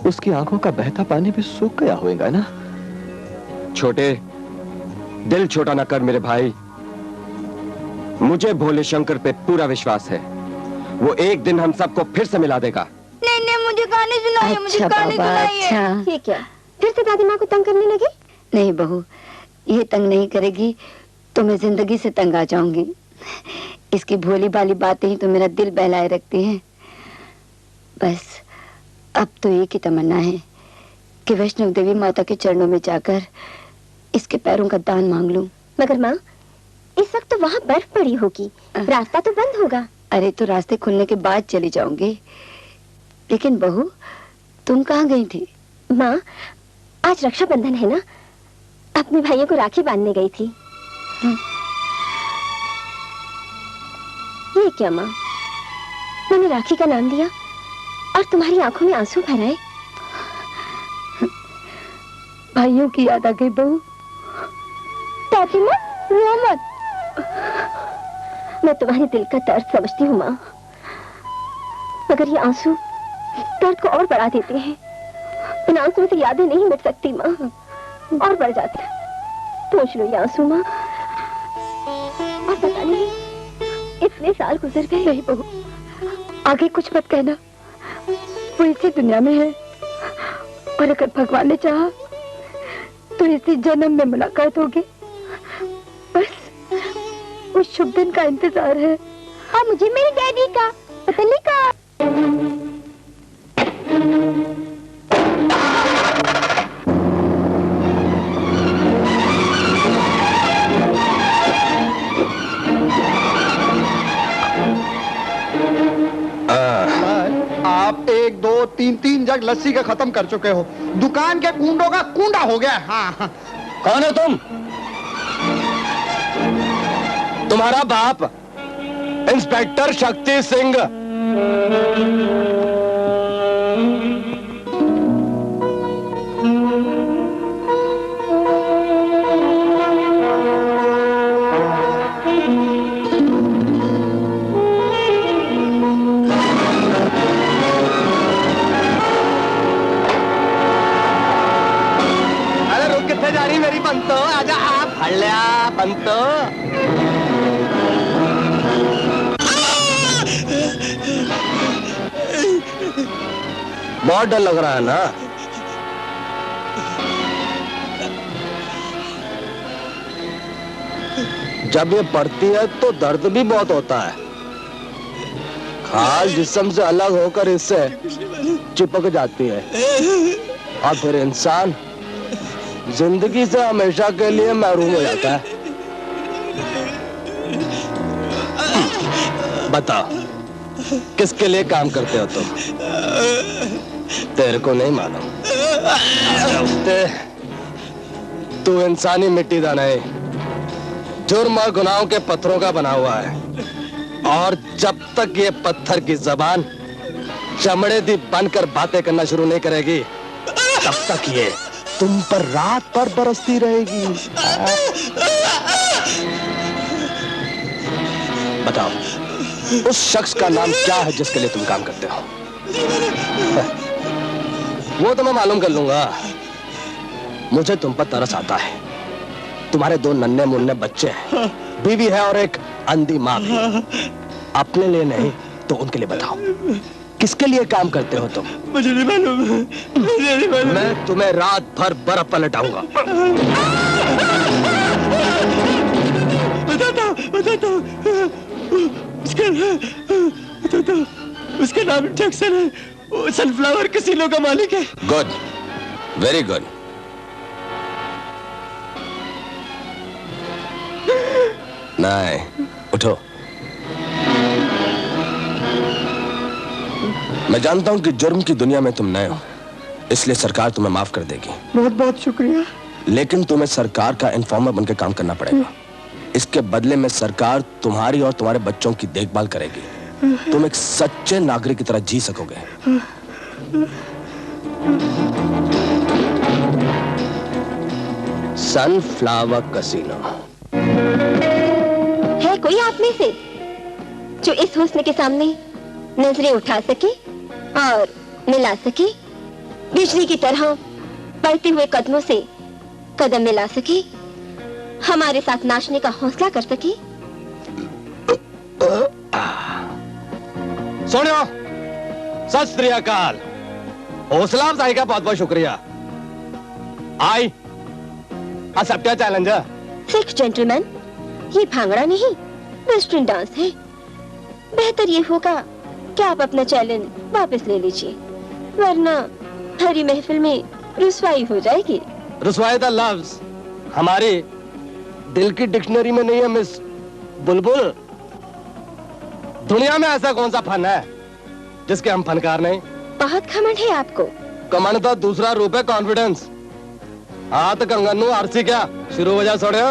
उसकी आंखों का बहता पानी भी सूख गया होगा ना? छोटे, दिल छोटा ना कर मेरे भाई। मुझे भोले शंकर पे पूरा विश्वास है। वो एक दिन हम सबको फिर से मिला देगा। नहीं नहीं, मुझे गाने सुनाइए। अच्छा मुझे गाने बाबा, सुनाइए। अच्छा। ये क्या, फिर से दादी माँ को तंग करने लगी? नहीं बहू, ये तंग नहीं करेगी तो मैं जिंदगी से तंग आ जाऊंगी। इसकी भोली भाली बातें ही तो मेरा दिल बहलाए रखती हैं। बस अब तो एक ही तमन्ना है कि वैष्णव देवी माता के चरणों में जाकर इसके पैरों का दान मांग लूं। मगर माँ, इस वक्त तो वहाँ बर्फ पड़ी होगी, रास्ता तो बंद होगा। अरे तो रास्ते खुलने के बाद चली जाऊंगी। लेकिन बहू, तुम कहाँ गई थी? माँ, आज रक्षाबंधन है ना, अपने भाइयों को राखी बांधने गई थी। ये क्या माँ, मैंने राखी का नाम दिया और तुम्हारी आंखों में आंसू भर आए। भाइयों की याद आ गई बहू। फातिमा, रो मत। मैं तुम्हारे दिल का दर्द समझती हूँ माँ, मगर ये आंसू दर्द को और बढ़ा देते हैं। इन आंसुओं से यादें नहीं मिट सकती माँ, और बढ़ जाते। पूछ लो ये आंसू माँ। और पता नहीं इतने साल गुजर गए। नहीं बहू, आगे कुछ मत कहना। वो इसी दुनिया में है और अगर भगवान ने चाहा तो इसी जन्म में मुलाकात होगी। बस उस शुभ दिन का इंतजार है। और मुझे मेरे डैडी का पतली का। आप 1 2 3 3 जग लस्सी का खत्म कर चुके हो। दुकान के कुंडों का कुंडा हो गया। हाँ। कौन हो तुम? तुम्हारा बाप इंस्पेक्टर शक्ति सिंह। जा रही मेरी पंतो? आजा आप हल्ला पंतो। बहुत डर लग रहा है ना? जब ये पड़ती है तो दर्द भी बहुत होता है। खास जिस्म से अलग होकर इससे चिपक जाती है और फिर इंसान जिंदगी से हमेशा के लिए महरूम हो जाता है। बताओ, किसके लिए काम करते हो तुम? तेरे को नहीं मालूम? तू इंसानी मिट्टी का नहीं, जुर्म और गुनाहों के पत्थरों का बना हुआ है। और जब तक ये पत्थर की जबान चमड़े दी बनकर बातें करना शुरू नहीं करेगी, तब तक ये तुम पर रात पर बरसती रहेगी। बताओ, उस शख्स का नाम क्या है जिसके लिए तुम काम करते हो? वो तो मैं मालूम कर लूंगा। मुझे तुम पर तरस आता है। तुम्हारे 2 नन्हे मुन्ने बच्चे हैं, बीवी है और एक अंधी माँ भी। अपने लिए नहीं तो उनके लिए बताओ, किसके लिए काम करते हो तुम? मुझे नहीं मालूम, मुझे नहीं मालूम। मैं तुम्हें रात भर बर्फ पलटाऊंगा। बताता हूँ। तो उसका नाम जैक्सन है, वो सनफ्लावर कैसीनो का मालिक है। Good, very good. नहीं, उठो। मैं जानता हूं कि जुर्म की दुनिया में तुम नए हो, इसलिए सरकार तुम्हें माफ कर देगी। बहुत बहुत शुक्रिया। लेकिन तुम्हें सरकार का इन्फॉर्मर बनकर काम करना पड़ेगा। इसके बदले में सरकार तुम्हारी और तुम्हारे बच्चों की देखभाल करेगी। तुम एक सच्चे नागरिक की तरह जी सकोगे। Sunflower casino. है कोई आप में से जो इस हुस्न के सामने नजरें उठा सके और मिला सके, बिजली की तरह बढ़ते हुए कदमों से कदम मिला सके, हमारे साथ नाचने का हौसला कर सके? सुनियो, सत श्री अकाल। हौसला अफजाई का बहुत बहुत शुक्रिया। आई असत्या चैलेंजर। सिख जेंटलमैन, ये भांगड़ा नहीं वेस्टर्न डांस है। बेहतर ये होगा कि आप अपना चैलेंज वापस ले लीजिए, वरना हरी महफिल में रुसवाई हो जाएगी। रुसवाई का लफ्ज हमारे दिल की डिक्शनरी में नहीं है मिस बुलबुल। दुनिया में ऐसा कौन सा फन है जिसके हम फनकार नहीं? बहुत घमंड है आपको। कमंड तो दूसरा रूप है कॉन्फिडेंस। हाथ कंगनू आरसी क्या शुरू हो जा छोड़े।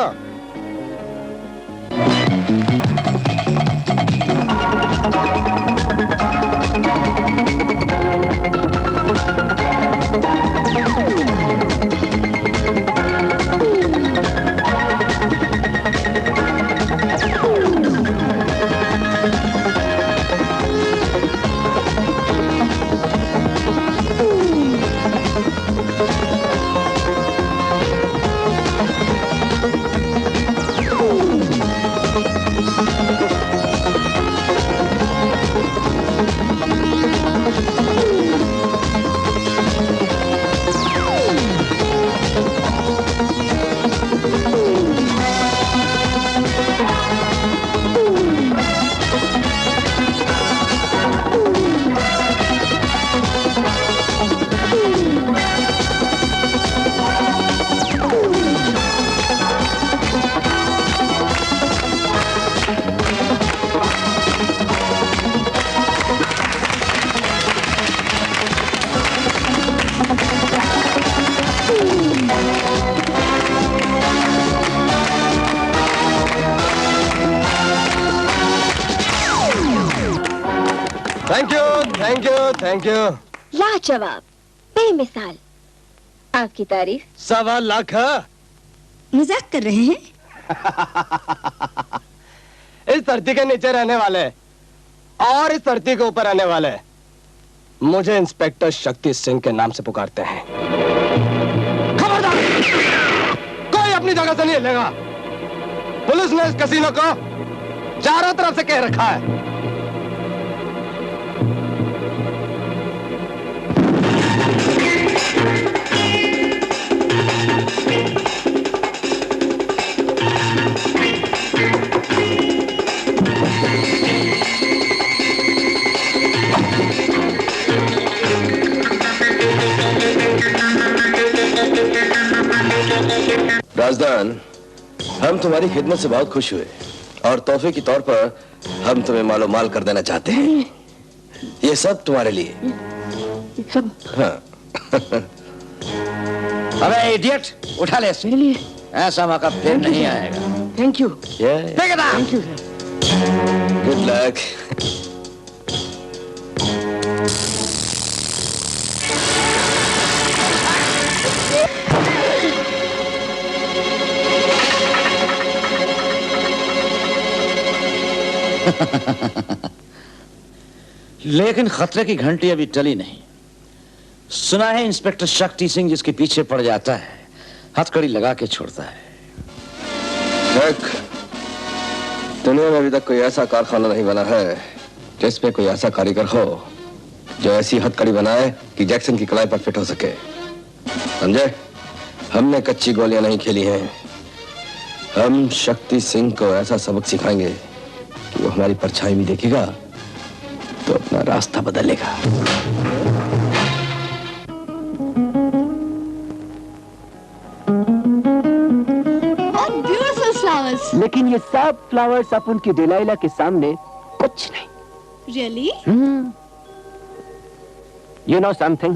Thank you. लाजवाब, बेमिसाल। आपकी तारीफ 1.25 लाख। मजाक कर रहे हैं? इस धरती के नीचे रहने वाले और इस धरती के ऊपर रहने वाले मुझे इंस्पेक्टर शक्ति सिंह के नाम से पुकारते हैं। खबरदार, कोई अपनी जगह से नहीं हिलेगा। पुलिस ने इस कैसीनो को चारों तरफ से कह रखा है। राजदान, हम तुम्हारी खिदमत से बहुत खुश हुए और तोहफे के तौर पर हम तुम्हें मालो माल कर देना चाहते हैं। ये सब तुम्हारे लिए। सब? हाँ। अबे इडियट, उठा ले इसके लिए। ऐसा मौका फिर नहीं आएगा। Thank you. Thank you. Good luck. लेकिन खतरे की घंटी अभी टली नहीं। सुना है इंस्पेक्टर शक्ति सिंह जिसके पीछे पड़ जाता है हथकड़ी लगा के छोड़ता है। देख, दुनिया में अभी तक कोई ऐसा कारखाना नहीं बना है जिसमें कोई ऐसा कारीगर हो जो ऐसी हथकड़ी बनाए कि जैक्सन की कलाई पर फिट हो सके। समझे? हमने कच्ची गोलियां नहीं खेली हैं। हम शक्ति सिंह को ऐसा सबक सिखाएंगे कि वो हमारी परछाई भी देखेगा तो अपना रास्ता बदलेगा। Beautiful flowers. लेकिन ये सब फ्लावर्स अपन की डिलाइला के सामने कुछ नहीं। Really? You know something?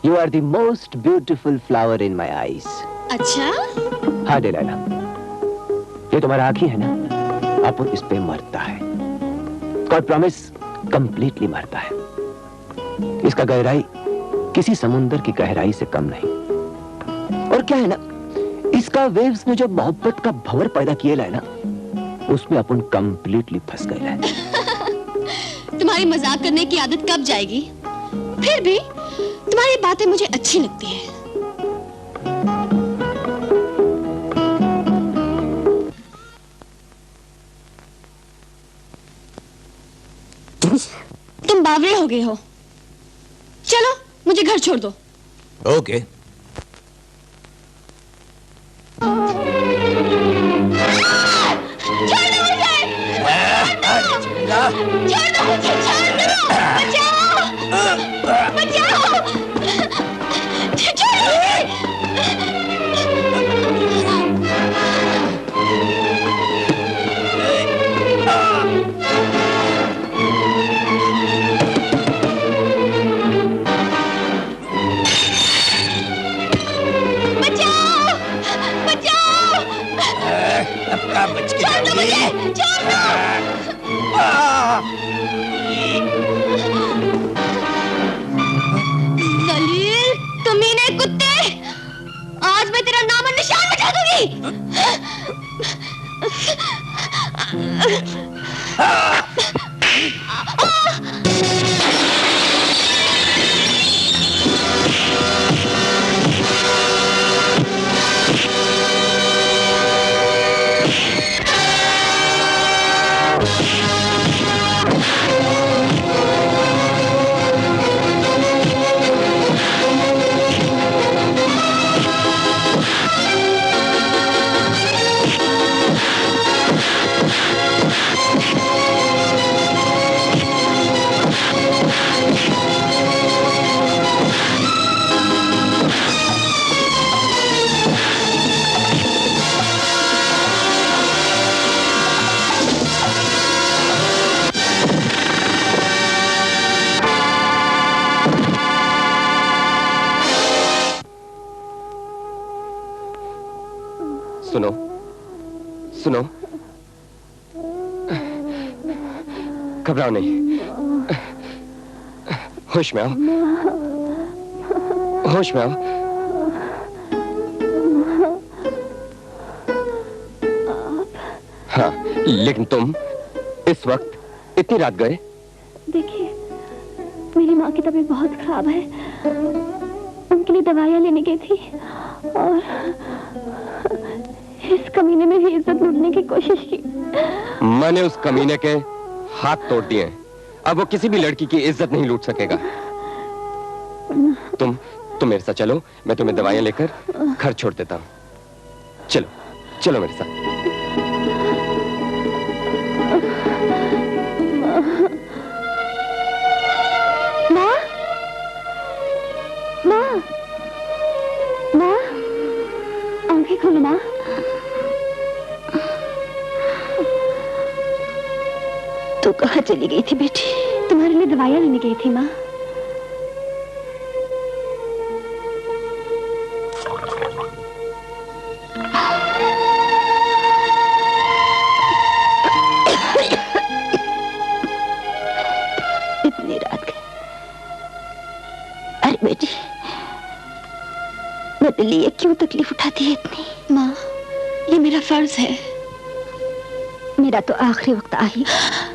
You are the most beautiful flower in my eyes. अच्छा? हाँ डिलाइला, ये तुम्हारा आँखी है ना, अपन इस पे मरता है। God promise, completely मरता है। इसका गहराई किसी समुंदर की गहराई से कम नहीं। और क्या है ना, इसका वेव्स में जो मोहब्बत का भंवर पैदा किया है ना, उसमें अपन कंप्लीटली फंस गए हैं। तुम्हारी मजाक करने की आदत कब जाएगी? फिर भी तुम्हारी बातें मुझे अच्छी लगती है। तुम बावरे हो गए हो। चलो मुझे घर छोड़ दो। ओके। दलील, कमीने कुत्ते, आज मैं तेरा नाम और निशान मिटा दूंगी। सुनो सुनो, घबराओ नहीं, होश में आओ, होश में आओ। हाँ, लेकिन तुम इस वक्त इतनी रात गए? देखिए, मेरी माँ की तबीयत बहुत खराब है, उनके लिए दवाइयाँ लेने गई थी और इस कमीने में भी इज्जत लूटने की कोशिश की। मैंने उस कमीने के हाथ तोड़ दिए, अब वो किसी भी लड़की की इज्जत नहीं लूट सकेगा। तुम मेरे साथ चलो, मैं तुम्हें दवाइयाँ लेकर घर छोड़ देता हूँ। चलो चलो मेरे साथ। माँ, माँ, माँ, आंखें खोलो माँ। तू कहाँ चली गई थी बेटी? तुम्हारे लिए दवाइयाँ लेने गई थी माँ। इतनी रात गई। अरे बेटी, मेरे लिए क्यों तकलीफ उठाती है इतनी? माँ, ये मेरा फर्ज है। मेरा तो आखिरी वक्त आ ही।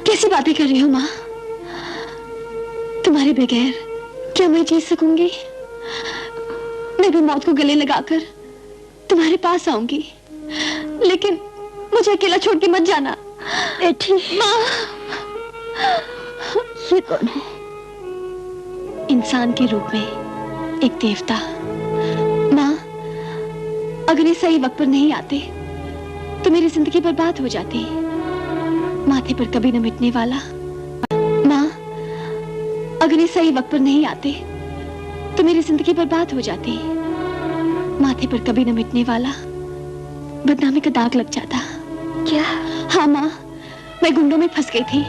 कैसी बातें कर रही हो माँ? तुम्हारे बगैर क्या मैं जी सकूंगी? मैं भी मौत को गले लगाकर तुम्हारे पास आऊंगी, लेकिन मुझे अकेला छोड़ के मत जाना। बेटी। माँ, ये कौन है? इंसान के रूप में एक देवता। माँ, अगर ये सही वक्त पर नहीं आते तो मेरी जिंदगी बर्बाद हो जाती। माथे पर कभी न मिटने वाला। माँ, अगर ये सही वक्त पर नहीं आते तो मेरी जिंदगी बर्बाद हो जाती। माथे पर कभी न मिटने वाला बदनामी का दाग लग जाता। क्या? हाँ माँ, मैं गुंडों में फंस गई थी।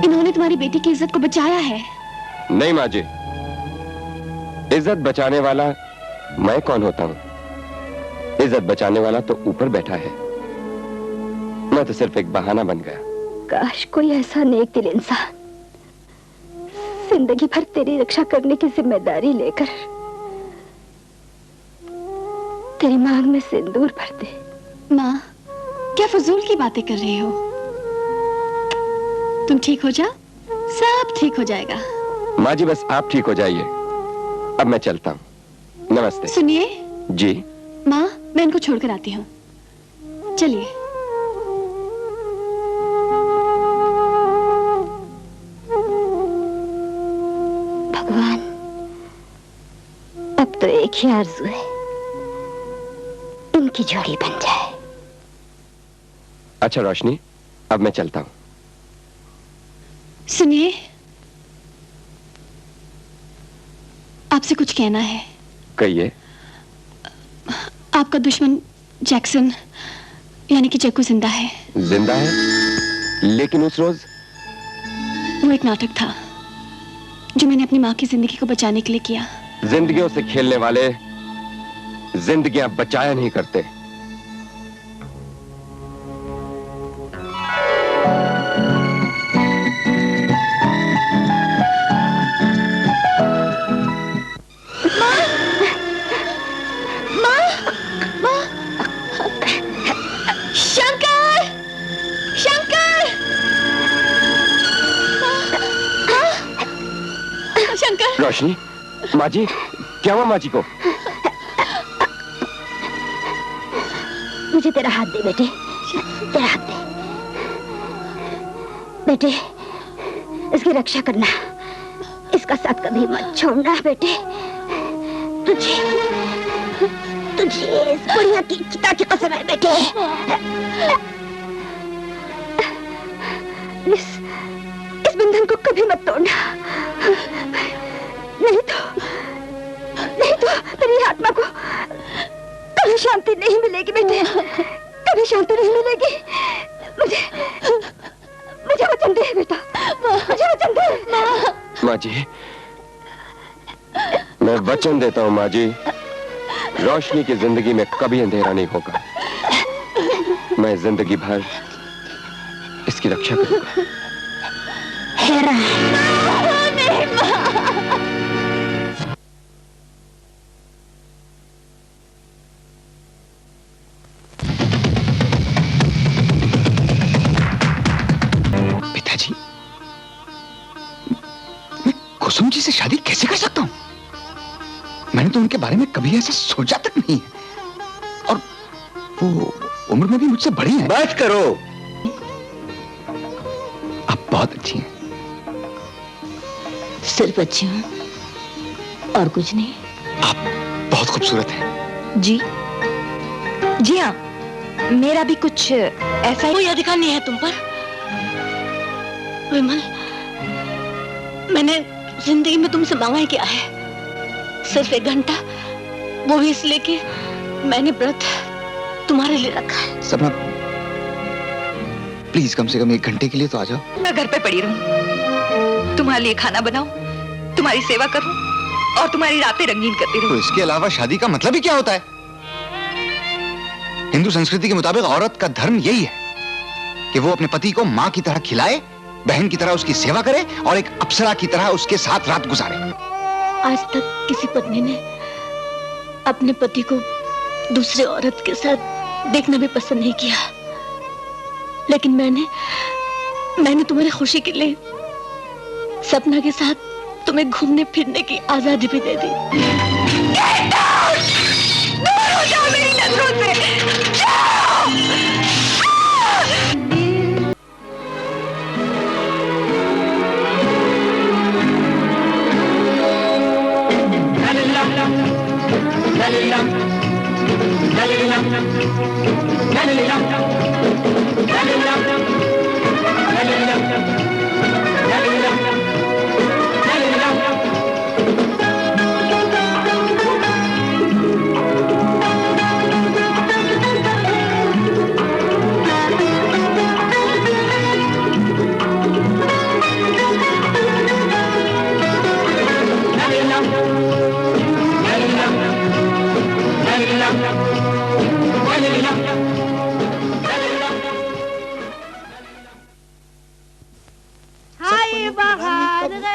इन्होंने तुम्हारी बेटी की इज्जत को बचाया है। नहीं माँ जी, इज्जत बचाने वाला मैं कौन होता हूँ? इज्जत बचाने वाला तो ऊपर बैठा है। मैं तो सिर्फ एक बहाना बन गया। काश कोई ऐसा नेक दिल इंसान जिंदगी भर तेरी रक्षा करने की जिम्मेदारी लेकर तेरी मांग में सिंदूर भर दे। माँ, क्या फजूल की बातें कर रही हो? तुम ठीक हो जाओ, सब ठीक हो जाएगा। माँ जी बस आप ठीक हो जाइए। अब मैं चलता हूँ। नमस्ते। सुनिए जी। माँ, मैं इनको छोड़कर आती हूँ। चलिए। भगवान, अब तो एक ही आरज़ू है, इनकी जोड़ी बन जाए। अच्छा रोशनी, अब मैं चलता हूँ। सुनिए, आपसे कुछ कहना है। कहिए। आपका दुश्मन जैक्सन यानी कि जग्गू जिंदा है। जिंदा है? लेकिन उस रोज वो एक नाटक था जो मैंने अपनी माँ की जिंदगी को बचाने के लिए किया। जिंदगियों से खेलने वाले जिंदगियां बचाया नहीं करते। रोशनी, माँ जी, क्या हुआ माँ जी को? मुझे तेरा हाथ दे बेटे, तेरा हाथ दे। बेटे, इसकी रक्षा करना, इसका साथ कभी मत छोड़ना बेटे। तुझे इस बुढ़िया की चिता की कसम है बेटे। इस बंधन को कभी मत तोड़ना, नहीं तो तेरी आत्मा को कभी शांति नहीं मिलेगी बेटे, कभी शांति नहीं मिलेगी। मुझे वचन दे बेटा, मुझे वचन दे। माँ जी, मैं वचन देता हूँ माँ जी, रोशनी की जिंदगी में कभी अंधेरा नहीं होगा। मैं जिंदगी भर इसकी रक्षा करूंगा। पिताजी, मैं कुसुम जी से शादी कैसे कर सकता हूं? मैंने तो उनके बारे में कभी ऐसा सोचा तक नहीं है। और वो उम्र में भी मुझसे बड़ी हैं। बात करो। आप बहुत अच्छी हैं। सिर्फ अच्छी हूँ और कुछ नहीं। आप बहुत खूबसूरत हैं। जी हाँ, मेरा भी कुछ ऐसा ही। कोई अधिकार नहीं है तुम पर विमल। मैंने जिंदगी में तुमसे मांगा ही क्या है? सिर्फ 1 घंटा, वो भी इसलिए कि मैंने व्रत तुम्हारे लिए रखा है। सपना, प्लीज कम से कम 1 घंटे के लिए तो आ जाओ। मैं घर पे पड़ी रहूं, तुम्हारे लिए खाना बनाऊं, तुम्हारी सेवा करूं और तुम्हारी रातें रंगीन करती रहूं। तो इसके अलावा शादी का मतलब ही क्या होता है? हिंदू संस्कृति के मुताबिक औरत का धर्म यही है कि वो अपने पति को माँ की तरह खिलाए, बहन की तरह उसकी सेवा करे और एक अप्सरा की तरह उसके साथ रात गुजारे। आज तक किसी पत्नी ने अपने पति को दूसरे औरत के साथ देखना भी पसंद नहीं किया, लेकिन मैंने तुम्हारी खुशी के लिए सपना के साथ तुम्हें घूमने फिरने की आजादी भी दे दी। दूर हो जाओ मेरी नजरों से, जाओ।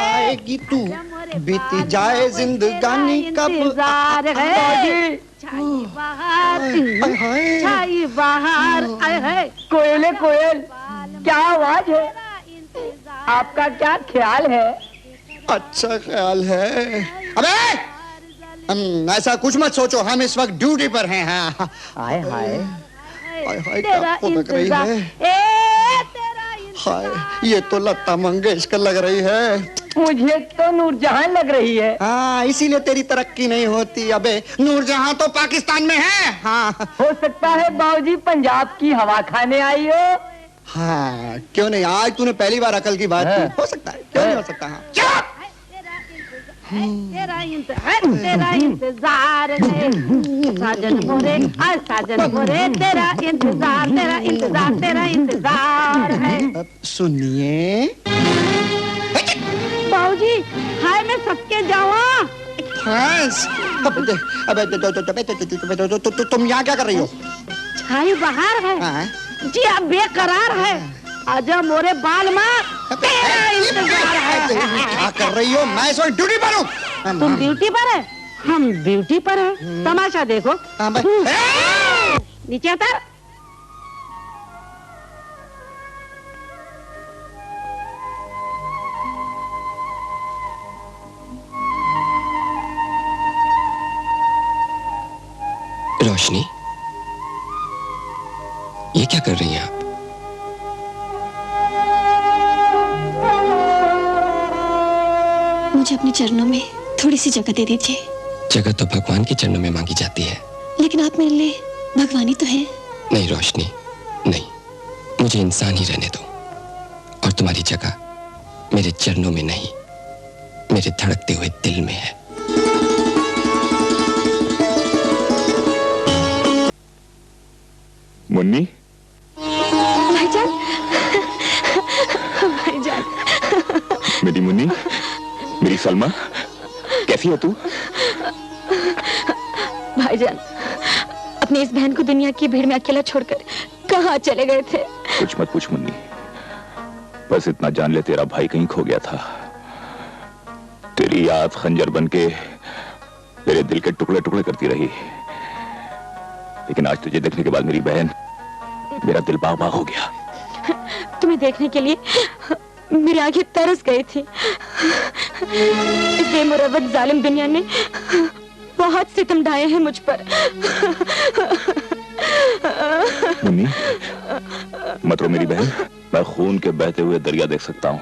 आएगी तू बीती जाए जिंदगानी कब छाई बाहर कोयल कोयल क्या आवाज है? आपका क्या ख्याल है? अच्छा ख्याल है। अबे ऐसा कुछ मत सोचो, हम इस वक्त ड्यूटी पर हैं। हाँ हाय हाय हाय क्या लग रही है? हाय ये तो लता मंगेशकर लग रही है। मुझे तो नूरजहां लग रही है। हाँ इसीलिए तेरी तरक्की नहीं होती। अबे नूरजहां तो पाकिस्तान में है। हाँ हो सकता है बाबूजी पंजाब की हवा खाने आई हो। हाँ क्यों नहीं, आज तूने पहली बार अकल की बात की। हो सकता है, क्यों नहीं हो सकता। हाँ तेरा इंतजार है साजन मोरे, साजन मोरे तेरा इंतजार, तेरा इंतजार, तेरा इंतजार है। सुनिए बाबूजी, हाय मैं सबके जावा। तुम यहाँ क्या कर रही हो? छाई बाहर है जी, अब बेकरार है। आजा मोरे बाल मार, तेरा इंतजार है। क्या कर रही हो? मैं इस वक्त ड्यूटी पर हूँ। तुम ड्यूटी पर है, हम ड्यूटी पर है। तमाशा देखो। नीचे उतर। रोशनी, ये क्या कर रही हैं आप? मुझे अपने चरणों में थोड़ी सी जगह दे दीजिए। जगह तो भगवान के चरणों में मांगी जाती है। लेकिन आप मेरे लिए भगवान ही तो हैं। नहीं रोशनी, नहीं, मुझे इंसान ही रहने दो। और तुम्हारी जगह मेरे चरणों में नहीं, मेरे धड़कते हुए दिल में है। मुन्नी, भाईजान, भाईजान। मेरी मुन्नी, मेरी सलमा, कैसी है तू? भाईजान, अपनी इस बहन को दुनिया की भीड़ में अकेला छोड़कर कहाँ चले गए थे? कुछ मत पूछ मुन्नी, बस इतना जान ले तेरा भाई कहीं खो गया था। तेरी याद खंजर बनके मेरे दिल के टुकड़े टुकड़े करती रही, लेकिन आज तुझे देखने के बाद मेरी बहन, मेरा दिल बाग बाग हो गया। तुम्हें देखने के लिए मेरी आंखें तरस गई थी। इस बेमुरवत जालिम दुनिया ने बहुत सितम ढाए हैं मुझ पर। मुन्नी, मत रो मेरी बहन। मैं खून के बहते हुए दरिया देख सकता हूँ,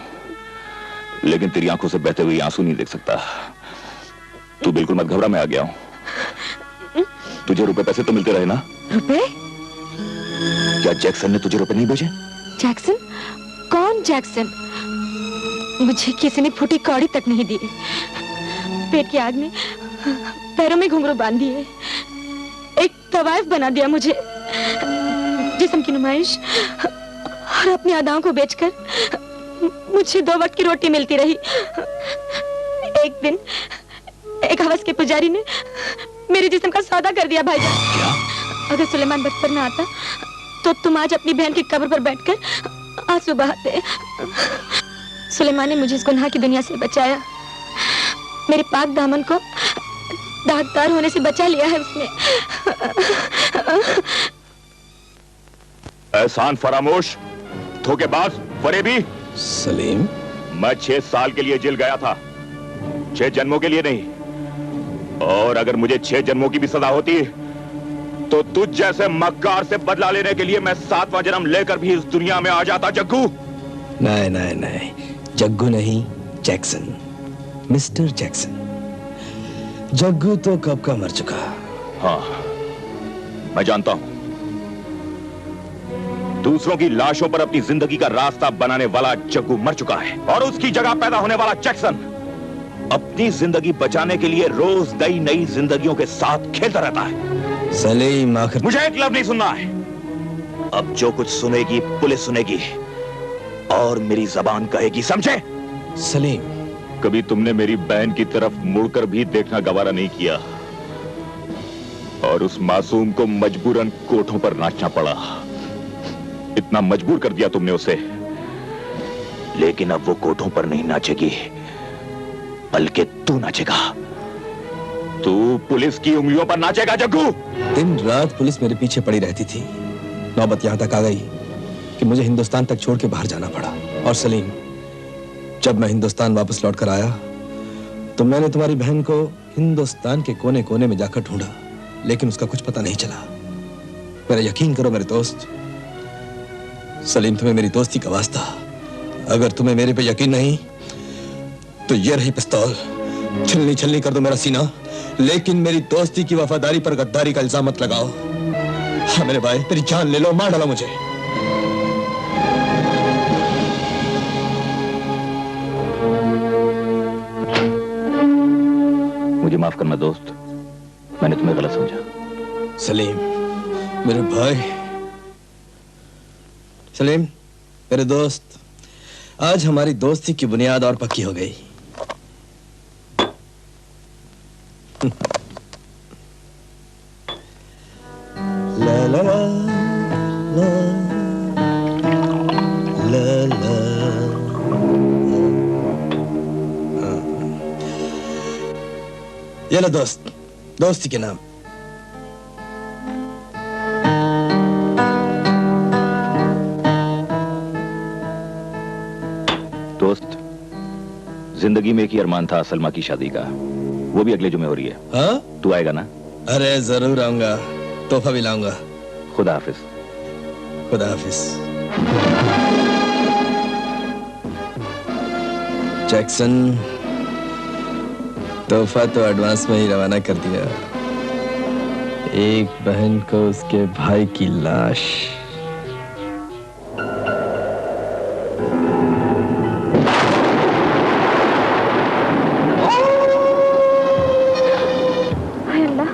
लेकिन तेरी आंखों से बहते हुए आंसू नहीं देख सकता। तू बिल्कुल मत घबरा, मैं आ गया हूँ। तुझे रुपए पैसे तो मिलते रहे ना? रुपए? क्या जैक्सन ने तुझे रुपए नहीं भेजे? जैक्सन? कौन जैक्सन? मुझे किसी ने फूटी कौड़ी तक नहीं दी। पेट की आग में पैरों में घुंघरू बांध दिए, एक तवाइफ बना दिया मुझे। जिस्म की नुमाइश और अपनी अदाओं को बेचकर मुझे 2 वक्त की रोटी मिलती रही। एक दिन एक हवस के पुजारी ने मेरे जिस्म का सौदा कर दिया भाईजान। अगर सुलेमान बचपन में आता तो तुम आज अपनी बहन की कब्र पर बैठकर आंसू बहाते। सुलेमान ने मुझे इस गुनाह की दुनिया से बचाया। मेरे पाक दामन को दागदार होने से बचा लिया है उसने। एहसान फरामोश, धोखेबाज, फरेबी। सलीम, मैं 6 साल के लिए जेल गया था, 6 जन्मों के लिए नहीं। और अगर मुझे 6 जन्मों की भी सजा होती तो तुझ जैसे मक्कार से बदला लेने के लिए मैं 7वां जन्म लेकर भी इस दुनिया में आ जाता। जग्गू, नहीं नहीं नहीं, जग्गू नहीं, जैक्सन, मिस्टर जैक्सन। जग्गू तो कब का मर चुका। हाँ मैं जानता हूं। दूसरों की लाशों पर अपनी जिंदगी का रास्ता बनाने वाला जग्गू मर चुका है, और उसकी जगह पैदा होने वाला जैक्सन अपनी जिंदगी बचाने के लिए रोज नई नई जिंदगियों के साथ खेलता रहता है। सलीम, आखिर मुझे एक लफ्ज नहीं सुनना है। अब जो कुछ सुनेगी पुलिस सुनेगी और मेरी जबान कहेगी, समझे? सलीम, कभी तुमने मेरी बहन की तरफ मुड़कर भी देखना गवारा नहीं किया और उस मासूम को मजबूरन कोठों पर नाचना पड़ा। इतना मजबूर कर दिया तुमने उसे, लेकिन अब वो कोठों पर नहीं नाचेगी, बल्कि तू नाचेगा। तू पुलिस की उंगलियों पर नाचेगा जग्गू। दिन रात पुलिस मेरे पीछे पड़ी रहती थी। नौबत यहां तक आ गई कि मुझे हिंदुस्तान तक छोड़ के बाहर जाना पड़ा। और सलीम, जब मैं हिंदुस्तान वापस लौट कर आया तो मैंने तुम्हारी बहन को हिंदुस्तान के कोने कोने में जाकर ढूंढा, लेकिन उसका कुछ पता नहीं चला। मेरा यकीन करो मेरे दोस्त। सलीम, तुम्हें मेरी दोस्ती का वास्ता, अगर तुम्हें मेरे पे यकीन नहीं तो ये रही पिस्तौल, छिलनी छिलनी कर दो मेरा सीना, लेकिन मेरी दोस्ती की वफादारी पर गद्दारी का इल्जाम मत लगाओ। हाँ मेरे भाई, तेरी जान ले लो, मार डालो मुझे। मुझे माफ करना दोस्त, मैंने तुम्हें गलत समझा। सलीम मेरे भाई, सलीम मेरे दोस्त, आज हमारी दोस्ती की बुनियाद और पक्की हो गई। ला ला ला ला ला ला। ये लो दोस्त, दोस्ती के नाम। दोस्त, जिंदगी में एक ही अरमान था सलमा की शादी का, वो भी अगले जुमे हो रही है। हाँ? तू आएगा ना? अरे जरूर आऊंगा, तोहफा भी लाऊंगा। खुदा हाफिज। खुदा हाफिज। जैक्सन, तोहफा तो एडवांस में ही रवाना कर दिया। एक बहन को उसके भाई की लाश। हाय अल्लाह,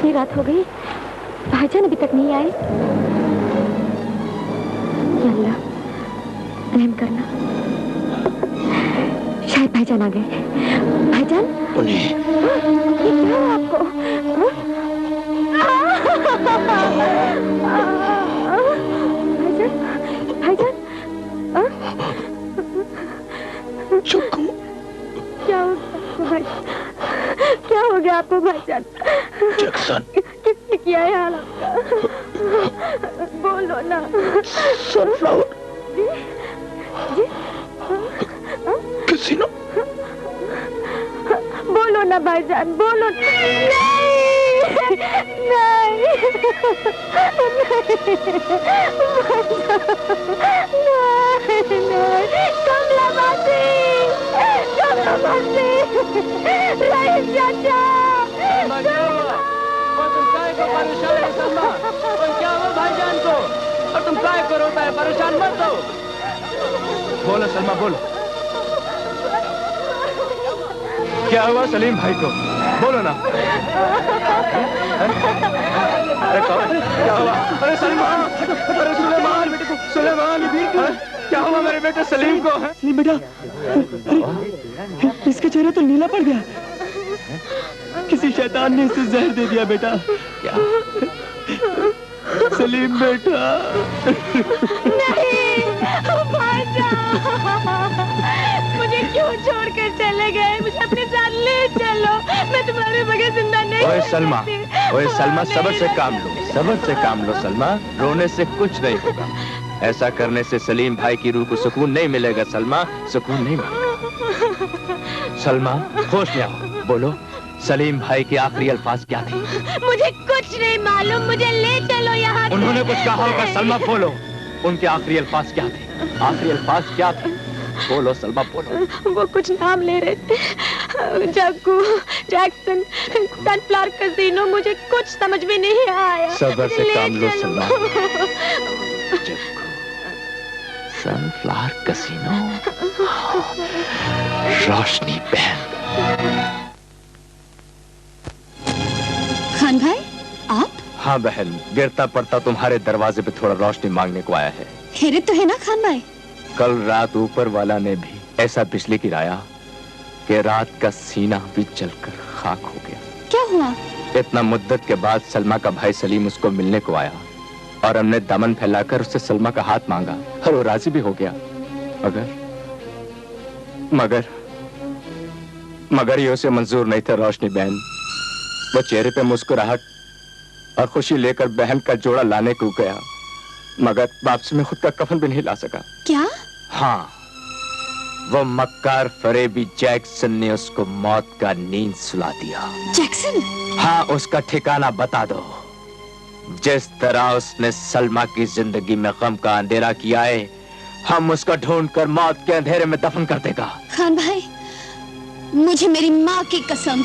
ये रात हो गई, भाईजान अभी तक नहीं आए। या अल्लाह, रहम करना, शायद भाईजान आ गए। भाईजान, उन्हें ये क्या हुआ आपको? भाईजान, भाईजान, चुक्कू, क्या हो गया भाईजान? क्या हो गया आपको भाईजान? जैक्सन, किसने किया है हाल आपका? बोलो ना। सनफ्लावर। जी, जी, किसी ने? बोलो ना भाईजान, बोलो। नहीं, नहीं, नहीं, कमला मासी, कमला मासी, रईस चाचा। तुम काय को परेशान हो सलमा? और क्या हुआ भाईजान को? और तुम काय को रोता है? परेशान मत हो। बोलो सलमा, बोलो। क्या हुआ सलीम भाई को? बोलो ना। अरे कौन? क्या हुआ? अरे सलमा, अरे सुलेमान, सुलेमान, क्या हुआ मेरे बेटे सलीम को? सलीम बेटा, अरे इसका चेहरा तो नीला पड़ गया। किसी शैतान ने इसे जहर दे दिया बेटा। क्या? सलीम बेटा। नहीं, भाईजान, मुझे क्यों छोड़कर चले गए? मुझे अपने साथ ले चलो, मैं तुम्हारे बगैर जिंदा नहीं। ओए सलमा, ओए सलमा, सब्र से काम लो, सब्र से काम लो सलमा, रोने से कुछ नहीं होगा। ऐसा करने से सलीम भाई की रूह को सुकून नहीं मिलेगा सलमा, सुकून नहीं मिलेगा। सलमा, होश में आओ, बोलो सलीम भाई के आखिरी अल्फाज क्या थे? मुझे कुछ नहीं मालूम, मुझे ले चलो यहाँ से। उन्होंने कुछ कहा होगा सलमा, बोलो उनके आखिरी अल्फाज क्या थे? आखिरी अल्फाज क्या थे? बोलो सलमा, बोलो। वो कुछ नाम ले रहे थे, जग्गू, जैक्सन, सनफ्लावर कैसीनो, मुझे कुछ समझ में नहीं आया। सब्र से काम लो सलमा। सनफ्लावर कैसीनो, रोशनी बहन। खान भाई, आप? हाँ बहन, गिरता पड़ता तुम्हारे दरवाजे पे थोड़ा रोशनी मांगने को आया है। खैरियत तो है ना खान भाई? कल रात ऊपर वाला ने भी ऐसा बिजली गिराया कि रात का सीना भी जलकर खाक हो गया। क्या हुआ? इतना मुद्दत के बाद सलमा का भाई सलीम उसको मिलने को आया और हमने दामन फैलाकर उससे सलमा का हाथ मांगा और वो राजी भी हो गया। मगर ये उसे मंजूर नहीं था रोशनी बहन। वो चेहरे पे मुस्कुराहट और खुशी लेकर बहन का जोड़ा लाने को गया, मगर वापसी में खुद का कफन भी नहीं ला सका। क्या? हाँ, वो मक्कार फरेबी जैक्सन ने उसको मौत का नींद सुला दिया। जैक्सन? हाँ, उसका ठिकाना बता दो। जिस तरह उसने सलमा की जिंदगी में गम का अंधेरा किया है, हम उसको ढूंढकर मौत के अंधेरे में दफन कर देगा। खान भाई, मुझे मेरी माँ की कसम,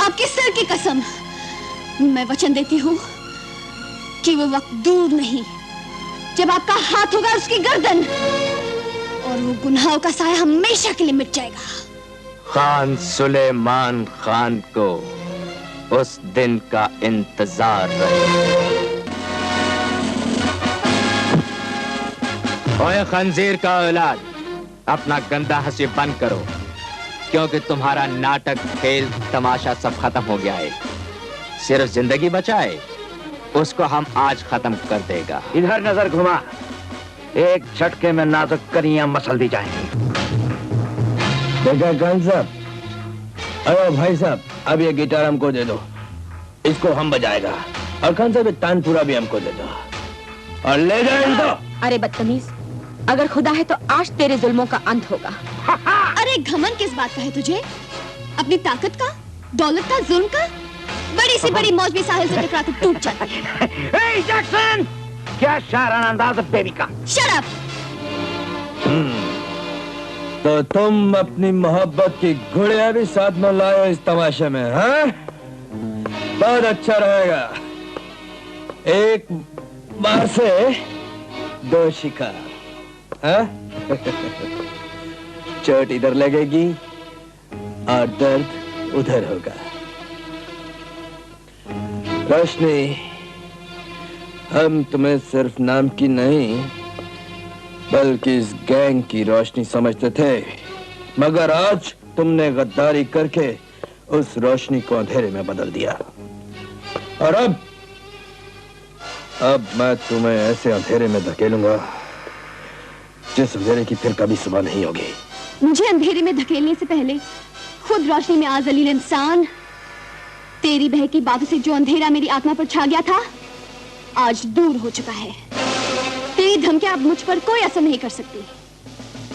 आपके सर की कसम, मैं वचन देती हूँ कि वो वक्त दूर नहीं जब आपका हाथ होगा उसकी गर्दन और वो गुनाहों का साया हमेशा के लिए मिट जाएगा। खान सुलेमान खान को उस दिन का इंतजार रहे। ओए खंजीर का औलाद, अपना गंदा हंसी बंद करो, क्योंकि तुम्हारा नाटक, खेल, तमाशा सब खत्म हो गया है। सिर्फ जिंदगी बचाए उसको हम आज खत्म कर देगा। इधर नजर घुमा, एक झटके में नाजुक कलियां मसल दी जाएंगी। देखा खान साहब, अरे भाई साहब, अब ये गिटार हमको दे दो, इसको हम बजाएगा। और खान साहब, तानपुरा भी हमको दे दो और ले जाओ इनको। अरे बदतमीज, अगर खुदा है तो आज तेरे जुल्मों का अंत होगा। अरे घमंड किस बात का है तुझे? अपनी ताकत का, दौलत का, जुल्म का? बड़ी सी बड़ी मौज भी साहिल से टकरा के टूट जाती है। ए जैक्सन, क्या शाराना अंदाज बेबी का। Shut up. तो तुम अपनी मोहब्बत की गुड़िया भी साथ में लाए हो इस तमाशे में, हाँ? बहुत अच्छा रहेगा। एक बार से दो शिकार, हाँ? चोट इधर लगेगी और दर्द उधर होगा। रोशनी, हम तुम्हें सिर्फ नाम की नहीं बल्कि इस गैंग की रोशनी समझते थे, मगर आज तुमने गद्दारी करके उस रोशनी को अंधेरे में बदल दिया। और अब मैं तुम्हें ऐसे अंधेरे में धकेलूंगा जिस अंधेरे की फिर कभी सुबह नहीं होगी। मुझे अंधेरे में धकेलने से पहले खुद रोशनी में आ जलील इंसान, तेरी बहकी बातों से जो अंधेरा मेरी आत्मा पर छा गया था आज दूर हो चुका है। तेरी धमकियां अब मुझ पर कोई असर नहीं कर सकती।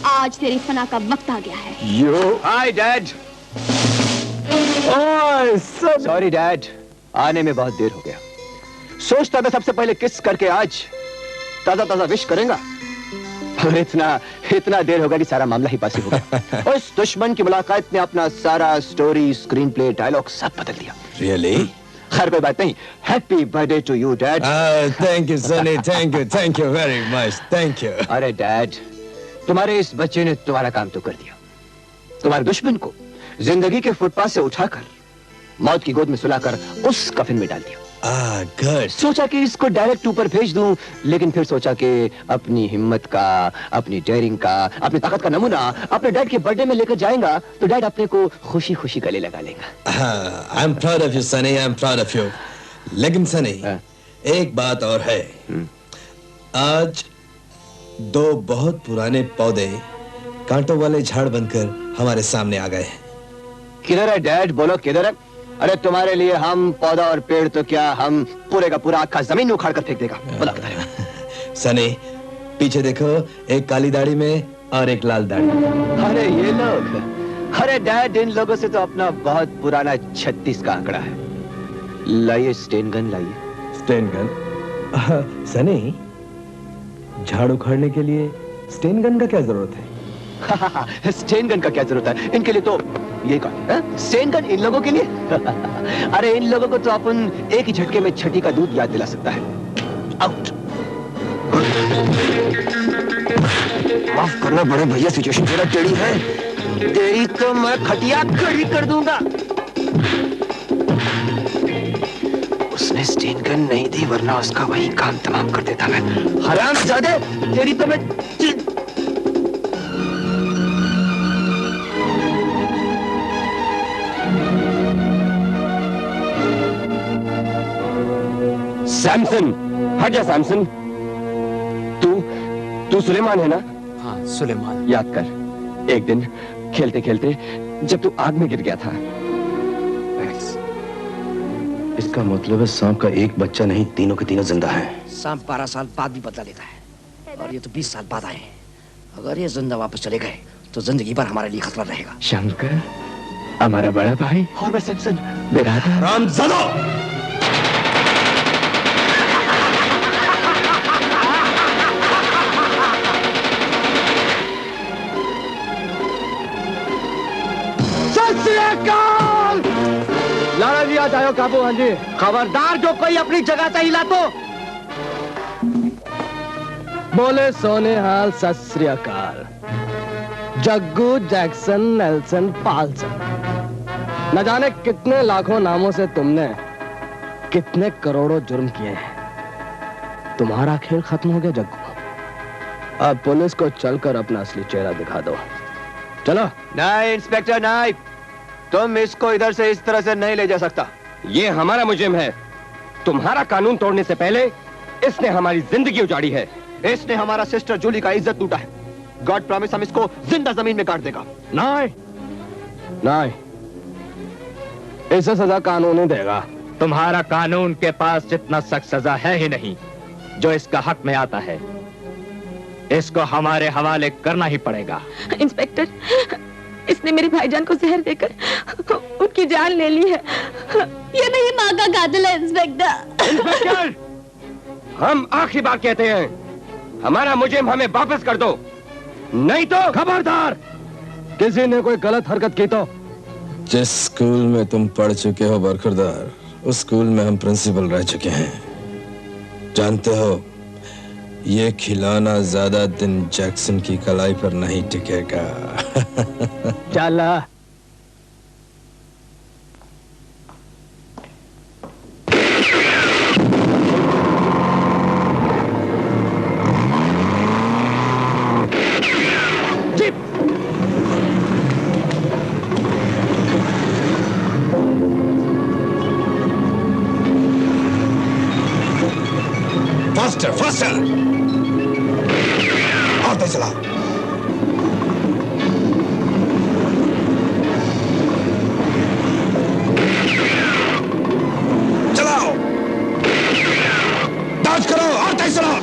आज तेरी फना का वक्त आ गया है। You? Hi, Dad. Sorry, Dad. आने में बहुत देर हो गया। सोचता था सबसे पहले किस करके आज ताजा ताजा विश करेगा, और इतना देर होगा कि सारा मामला ही पास हो गया। उस दुश्मन की मुलाकात ने अपना सारा स्टोरी, स्क्रीन प्ले, डायलॉग सब बदल दिया। Really? खैर कोई बात नहीं। Happy birthday to you dad. Thank you Sunny, thank you very much, thank you. अरे डैड, तुम्हारे इस बच्चे ने तुम्हारा काम तो कर दिया। तुम्हारे दुश्मन को जिंदगी के फुटपाथ से उठाकर मौत की गोद में सुलाकर उस कफन में डाल दिया। गुड। सोचा कि इसको डायरेक्ट ऊपर भेज दूं, लेकिन फिर सोचा कि अपनी हिम्मत का, अपनी डेयरिंग का, अपनी ताकत का नमूना अपने डैड के बर्थडे में लेकर जाएगा तो डैड अपने को खुशी खुशी गले लगा लेगा। I am proud of you Sunny, I am proud of you. लेकिन सनी, एक बात और है। आज दो बहुत पुराने पौधे कांटों वाले झाड़ बनकर हमारे सामने आ गए हैं। किधर है डैड? बोलो किधर है? अरे तुम्हारे लिए हम पौधा और पेड़ तो क्या, हम पूरे का पूरा आखा जमीन उखाड़ कर फेंक देगा। बोला सनी, पीछे देखो, एक काली दाढ़ी में और एक लाल दाढ़ी। अरे ये लोग, अरे डैड, इन लोगों से तो अपना बहुत पुराना 36 का आंकड़ा है। लाइए स्टेन गन, लाइए स्टेन गन। सनी, झाड़ उखाड़ने के लिए स्टेन गन का क्या जरूरत है? स्टेन गन का क्या जरूरत है? इनके लिए तो ये कौन? स्टेन गन इन लोगों के लिए? अरे इन लोगों को तो अपन एक ही झटके में छठी का दूध याद दिला सकता है। आउट। माफ करना बड़े भैया, सिचुएशन जरा टेढ़ी है। तेरी तो मैं खटिया खड़ी कर दूंगा। उसने स्टेन गन नहीं दी, वरना उसका वही काम तमाम कर देता मैं। हरामजादे, तेरी तो मैं सैमसन, हट जा सैमसन। तू सुलेमान है ना? हाँ सुलेमान। याद कर एक दिन खेलते खेलते जब तू आग में गिर गया था। इसका मतलब है सांप का एक बच्चा नहीं, तीनों के तीनों जिंदा हैं। सांप 12 साल बाद भी बदला लेता है और ये तो 20 साल बाद आए हैं। अगर ये जिंदा वापस चले गए तो जिंदगी भर हमारे लिए खतरा रहेगा। शंकर हमारा बड़ा भाई और मैं सैमसन बिरादर। रामजादा! लाला जी आ जाओ काबू। हाँ जी। खबरदार जो कोई अपनी जगह से हिला तो बोले सोने हाल सत श्री अकाल। जग्गू जैक्सन नेल्सन पाल्सन, न जाने कितने लाखों नामों से तुमने कितने करोड़ों जुर्म किए हैं। तुम्हारा खेल खत्म हो गया जग्गू। अब पुलिस को चलकर अपना असली चेहरा दिखा दो। चलो। नहीं इंस्पेक्टर नहीं, तुम इसको इधर से इस तरह से नहीं ले जा सकता। ये हमारा मुजरिम है। तुम्हारा कानून तोड़ने से पहले इसने हमारी जिंदगी उजाड़ी है। इसने हमारा सिस्टर जूली का इज्जत लूटा है। गॉड प्रॉमिस हम इसको जिंदा जमीन में काट देगा। नहीं नहीं, इसे सजा कानून ही देगा। तुम्हारा कानून के पास जितना सख्त सजा है ही नहीं जो इसका हक में आता है। इसको हमारे हवाले करना ही पड़ेगा। इंस्पेक्टर, इसने मेरे भाईजान को जहर देकर उनकी जान ले ली है। ये नहीं माँ का कातिल है इंस्पेक्टर। इंस्पेक्टर, हम आखिरी बार कहते हैं, हमारा मुजरिम हमें वापस कर दो, नहीं तो खबरदार किसी ने कोई गलत हरकत की तो। जिस स्कूल में तुम पढ़ चुके हो बरखुरदार, उस स्कूल में हम प्रिंसिपल रह चुके हैं। जानते हो, ये खिलौना ज्यादा दिन जैक्सन की कलाई पर नहीं टिकेगा। चला। फास्टर फास्टर, और तेज चलाओ। चलाओ, डॉज करो और तेज चलाओ।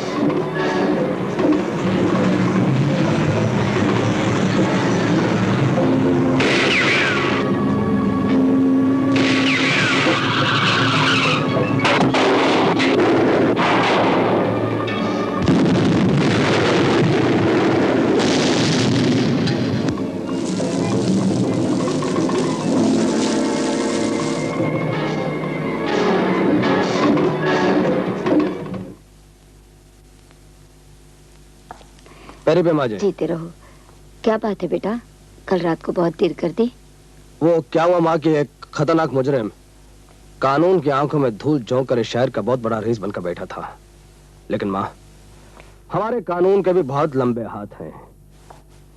जीते रहो। क्या बात है बेटा, कल रात को बहुत देर कर दी? वो क्या हुआ माँ की एक खतरनाक मुजरिम कानून की आंखों में धूल झोंक कर इस शहर का बहुत बड़ा रईस बनकर बैठा था। लेकिन माँ, हमारे कानून के भी बहुत लंबे हाथ हैं।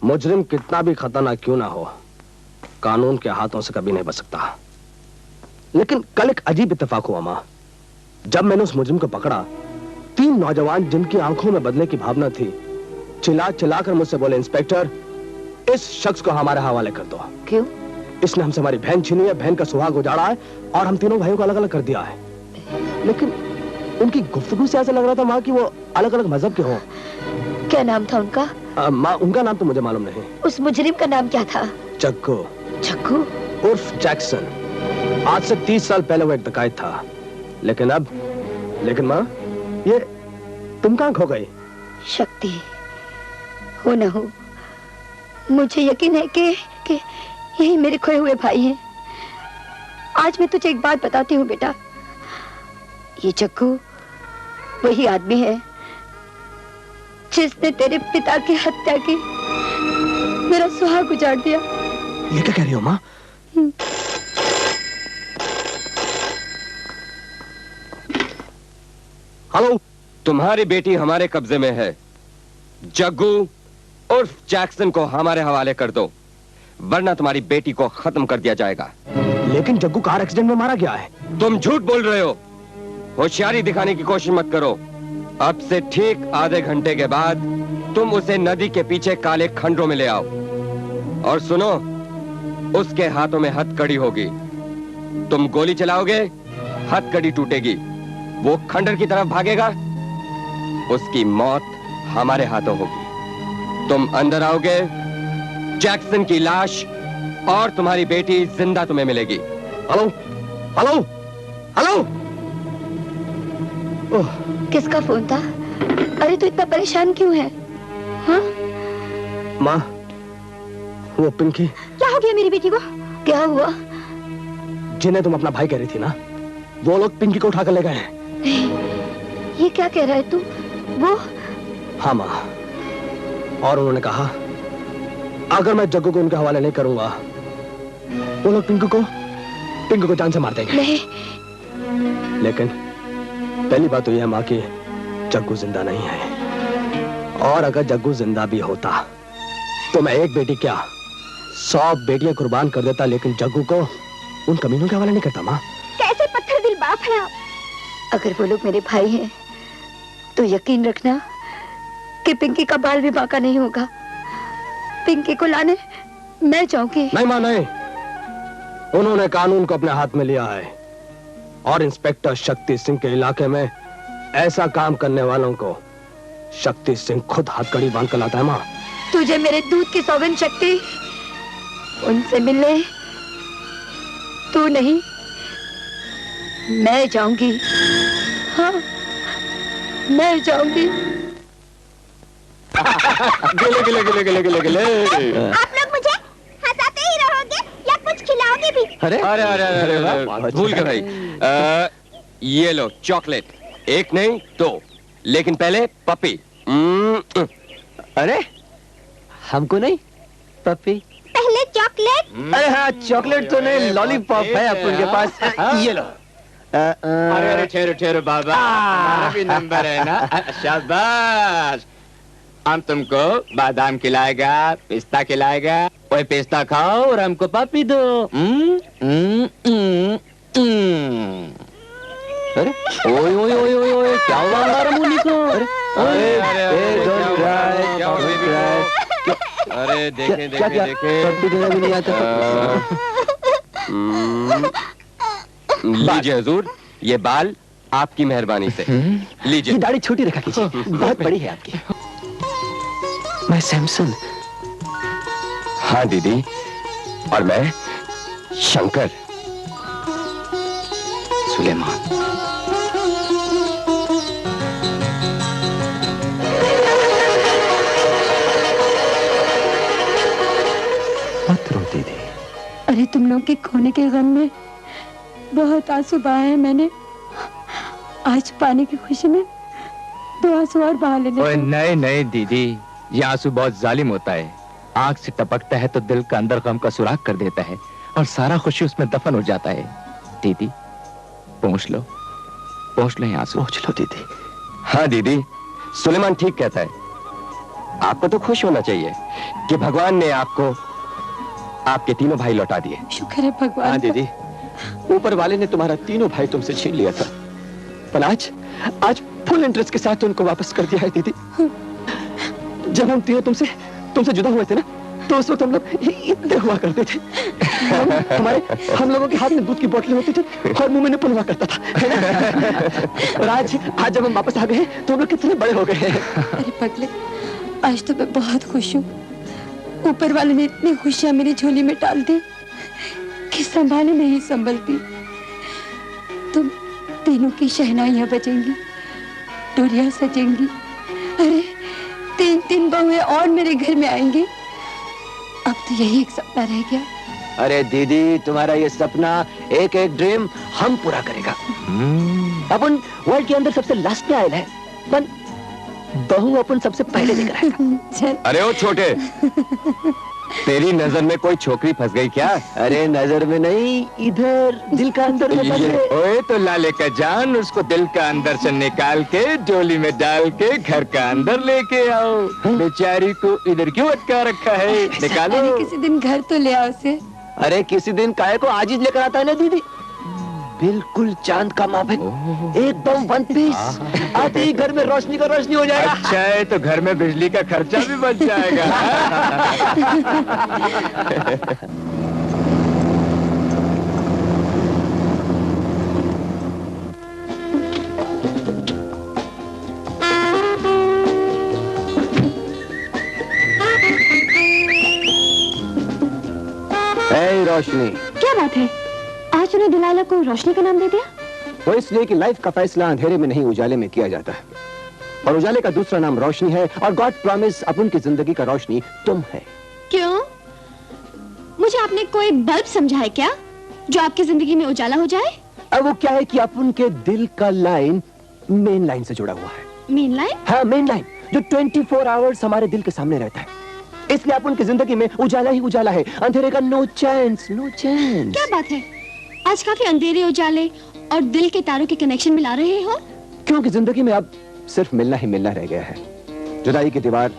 मुजरिम कितना भी खतरनाक क्यों ना हो, कानून के हाथों से कभी नहीं बच सकता। लेकिन कल एक अजीब इत्तेफाक हुआ माँ। जब मैंने उस मुजरिम को पकड़ा, 3 नौजवान जिनकी आंखों में बदले की भावना थी, चिल्ला चिल्लाकर मुझसे बोले, इंस्पेक्टर, इस शख्स को हमारे हवाले कर दो। क्यों? इसने हमसे हमारी बहन छीनी है, बहन का सुहाग उजाड़ा है और हम तीनों भाइयों को अलग अलग कर दिया है। लेकिन उनकी गुफ्तगू से ऐसा लग रहा था माँ कि वो अलग अलग मजहब के हों। क्या नाम था उनका? माँ, उनका नाम तो मुझे मालूम नहीं। उस मुजरिम का नाम क्या था? जग्गू। जग्गू उर्फ जैक्सन। आज से 30 साल पहले वो एक डकैत था। लेकिन माँ, ये तुम कहाँ खो गई? शक्ति हो ना हो, मुझे यकीन है कि यही मेरे खोए हुए भाई हैं। आज मैं तुझे एक बात बताती हूँ बेटा, ये जग्गू वही आदमी है जिसने तेरे पिता की हत्या की, मेरा सुहाग उजाड़ दिया। ये क्या कह रही हो माँ? हेलो, तुम्हारी बेटी हमारे कब्जे में है। जग्गू उर्फ जैक्सन को हमारे हवाले कर दो, वरना तुम्हारी बेटी को खत्म कर दिया जाएगा। लेकिन जग्गू कार एक्सीडेंट में मारा गया है। तुम झूठ बोल रहे हो। होशियारी दिखाने की कोशिश मत करो। अब से ठीक आधे घंटे के बाद तुम उसे नदी के पीछे काले खंडरों में ले आओ। और सुनो, उसके हाथों में हथकड़ी होगी। तुम गोली चलाओगे, हथकड़ी टूटेगी, वो खंडर की तरफ भागेगा, उसकी मौत हमारे हाथों होगी। तुम अंदर आओगे, जैक्सन की लाश और तुम्हारी बेटी जिंदा तुम्हें मिलेगी। Hello hello hello. किसका फोन था? अरे तू इतना परेशान क्यों है? हाँ? माँ, वो पिंकी। क्या हो गया मेरी बेटी को? क्या हुआ? जिन्हें तुम अपना भाई कह रही थी ना, वो लोग पिंकी को उठाकर ले गए हैं। ये क्या कह रहा है तू? वो? हाँ माँ, और उन्होंने कहा अगर मैं जग्गू को उनके हवाले नहीं करूंगा, वो लोग पिंकी को जान से मार देंगे। नहीं। लेकिन पहली बात तो यह है माँ कि जग्गू जिंदा नहीं है, और अगर जग्गू जिंदा भी होता तो मैं एक बेटी क्या 100 बेटियां कुर्बान कर देता, लेकिन जग्गू को उन कमीनों के हवाले नहीं करता। माँ, कैसे पत्थर दिल बाप है आप। अगर वो लोग मेरे भाई हैं तो यकीन रखना कि पिंकी का बाल भी बांका नहीं होगा। पिंकी को लाने मैं जाऊंगी। नहीं माँ, नहीं। उन्होंने कानून को अपने हाथ में लिया है, और इंस्पेक्टर शक्ति सिंह के इलाके में ऐसा काम करने वालों को शक्ति सिंह खुद हथकड़ी बांध कर लाता है। माँ, तुझे मेरे दूध की सौगंध शक्ति, उनसे मिलने तू नहीं, मैं जाऊंगी। हाँ, मैं जाऊंगी। गिले गिले गिले गिले गिले गिले। आप लोग मुझे हंसाते ही रहोगे या कुछ खिलाओगे भी? अरे अरे अरे अरे भूल गए भाई। ये लो चॉकलेट, एक नहीं 2, लेकिन पहले पपी। अरे हमको नहीं पपी, पहले चॉकलेट। अरे हाँ, चॉकलेट तो नहीं, लॉलीपॉप है अपन के पास। ये लो। अरे अरे ठहरो ठहरो बाबा, हमारा भी नंबर है ना। शाबाश। हम तुमको बादाम खिलाएगा, पिस्ता खिलाएगा। ओए पिस्ता खाओ और हमको पपी दो। अरे ओए ओए ओए ओए ओए, क्या हुआ हमारा मुन्नी को? अरे डोंट क्राई, डोंट क्राई। अरे देखें देखें देखें, पप्पी देना भी नहीं आता। लीजिए हुजूर, ये बाल आपकी मेहरबानी से। लीजिए। ये दाढ़ी छोटी रखा कीजिए, बहुत बड़ी है आपकी। मैं सैमसन। हाँ दीदी, और मैं शंकर। सुलेमान। मत रो दीदी। अरे तुम लोग के खोने के गम में बहुत आंसू बहाए हैं मैंने। आज पाने की खुशी में 2 आंसू और बहा लेने। ओए नहीं नहीं दीदी, ये आंसू बहुत जालिम होता है। आंख से टपकता है तो दिल का अंदर गम का सुराग कर देता है, और सारा खुशी उसमें दफन हो जाता है। दीदी पहुंच लो ये आंसू। पहुंच लो दीदी। हाँ दीदी, सुलेमान ठीक कहता है। आपको तो खुश होना चाहिए कि भगवान ने आपको आपके तीनों भाई लौटा दिए। शुक्र है भगवान। हाँ दीदी, ऊपर वाले ने तुम्हारा तीनों भाई तुमसे छीन लिया था, पर आज फुल इंटरेस्ट के साथ उनको वापस कर दिया है दीदी। जब हम तीनों तुमसे जुदा हुए थे ना, तो उस वक्त हम लोग इतने हुआ करते थे। हम लोगों के हाथ में दूध की बोतलें होती थी और मुंह में निपुण हुआ करता था, है ना? और आज जब हम वापस आ गए तो हम लोग कितने बड़े हो गए हैं। अरे पगले, आज तो मैं बहुत खुश हूँ। ऊपर वाले ने इतनी खुशियां मेरी झोली में डाल दी कि संभाले नहीं संभलती। तुम तीनों की शहनाइयां बजेंगी, डोरियां सजेंगी। अरे 3 बहुएं और मेरे घर में आएंगी। अब तो यही एक सपना रह गया। अरे दीदी, तुम्हारा ये सपना एक ड्रीम हम पूरा करेगा। अपन वर्ल्ड के अंदर सबसे लास्ट में आए हैं, पर बहू अपन सबसे पहले लेकर आएगा। अरे ओ छोटे, तेरी नजर में कोई छोकरी फंस गई क्या? अरे नजर में नहीं, इधर दिल का अंदर में फंस गई। ओए तो लाले का जान, उसको दिल का अंदर से निकाल के डोली में डाल के घर का अंदर लेके आओ। बेचारी को इधर क्यों अटका रखा है? निकालो। अरे किसी दिन घर तो ले आओ उसे। अरे किसी दिन काहे को आज ही लेकर आता है ना दीदी। बिल्कुल चांद का मापिक, एकदम वन पीस। आते ही घर में रोशनी का रोशनी हो जाएगा। अच्छा है, तो घर में बिजली का खर्चा भी बच जाएगा। रोशनी, क्या बात है? आज तूने दिलाला को रोशनी का नाम दे दिया? वो इसलिए कि लाइफ का फैसला अंधेरे में नहीं उजाले में किया जाता है, और उजाले का दूसरा नाम रोशनी है, और गॉड प्रॉमिस अपन की जिंदगी का रोशनी तुम है। क्यों? मुझे आपने कोई बल्ब समझा है क्या जो आपकी जिंदगी में उजाला हो जाए? अब वो क्या है कि अपन के दिल का लाइन मेन लाइन से जुड़ा हुआ है। Main line? हाँ, मेन लाइन जो 24 आवर्स हमारे दिल के सामने रहता है, इसलिए अपन की जिंदगी में उजाला ही उजाला है, अंधेरे का नो चांस, नो चांस। क्या बात है, आज काफी अंधेरे उजाले और दिल के तारों के कनेक्शन मिला रहे हो? क्योंकि जिंदगी में अब सिर्फ मिलना ही मिलना रह गया है। जुदाई की दीवार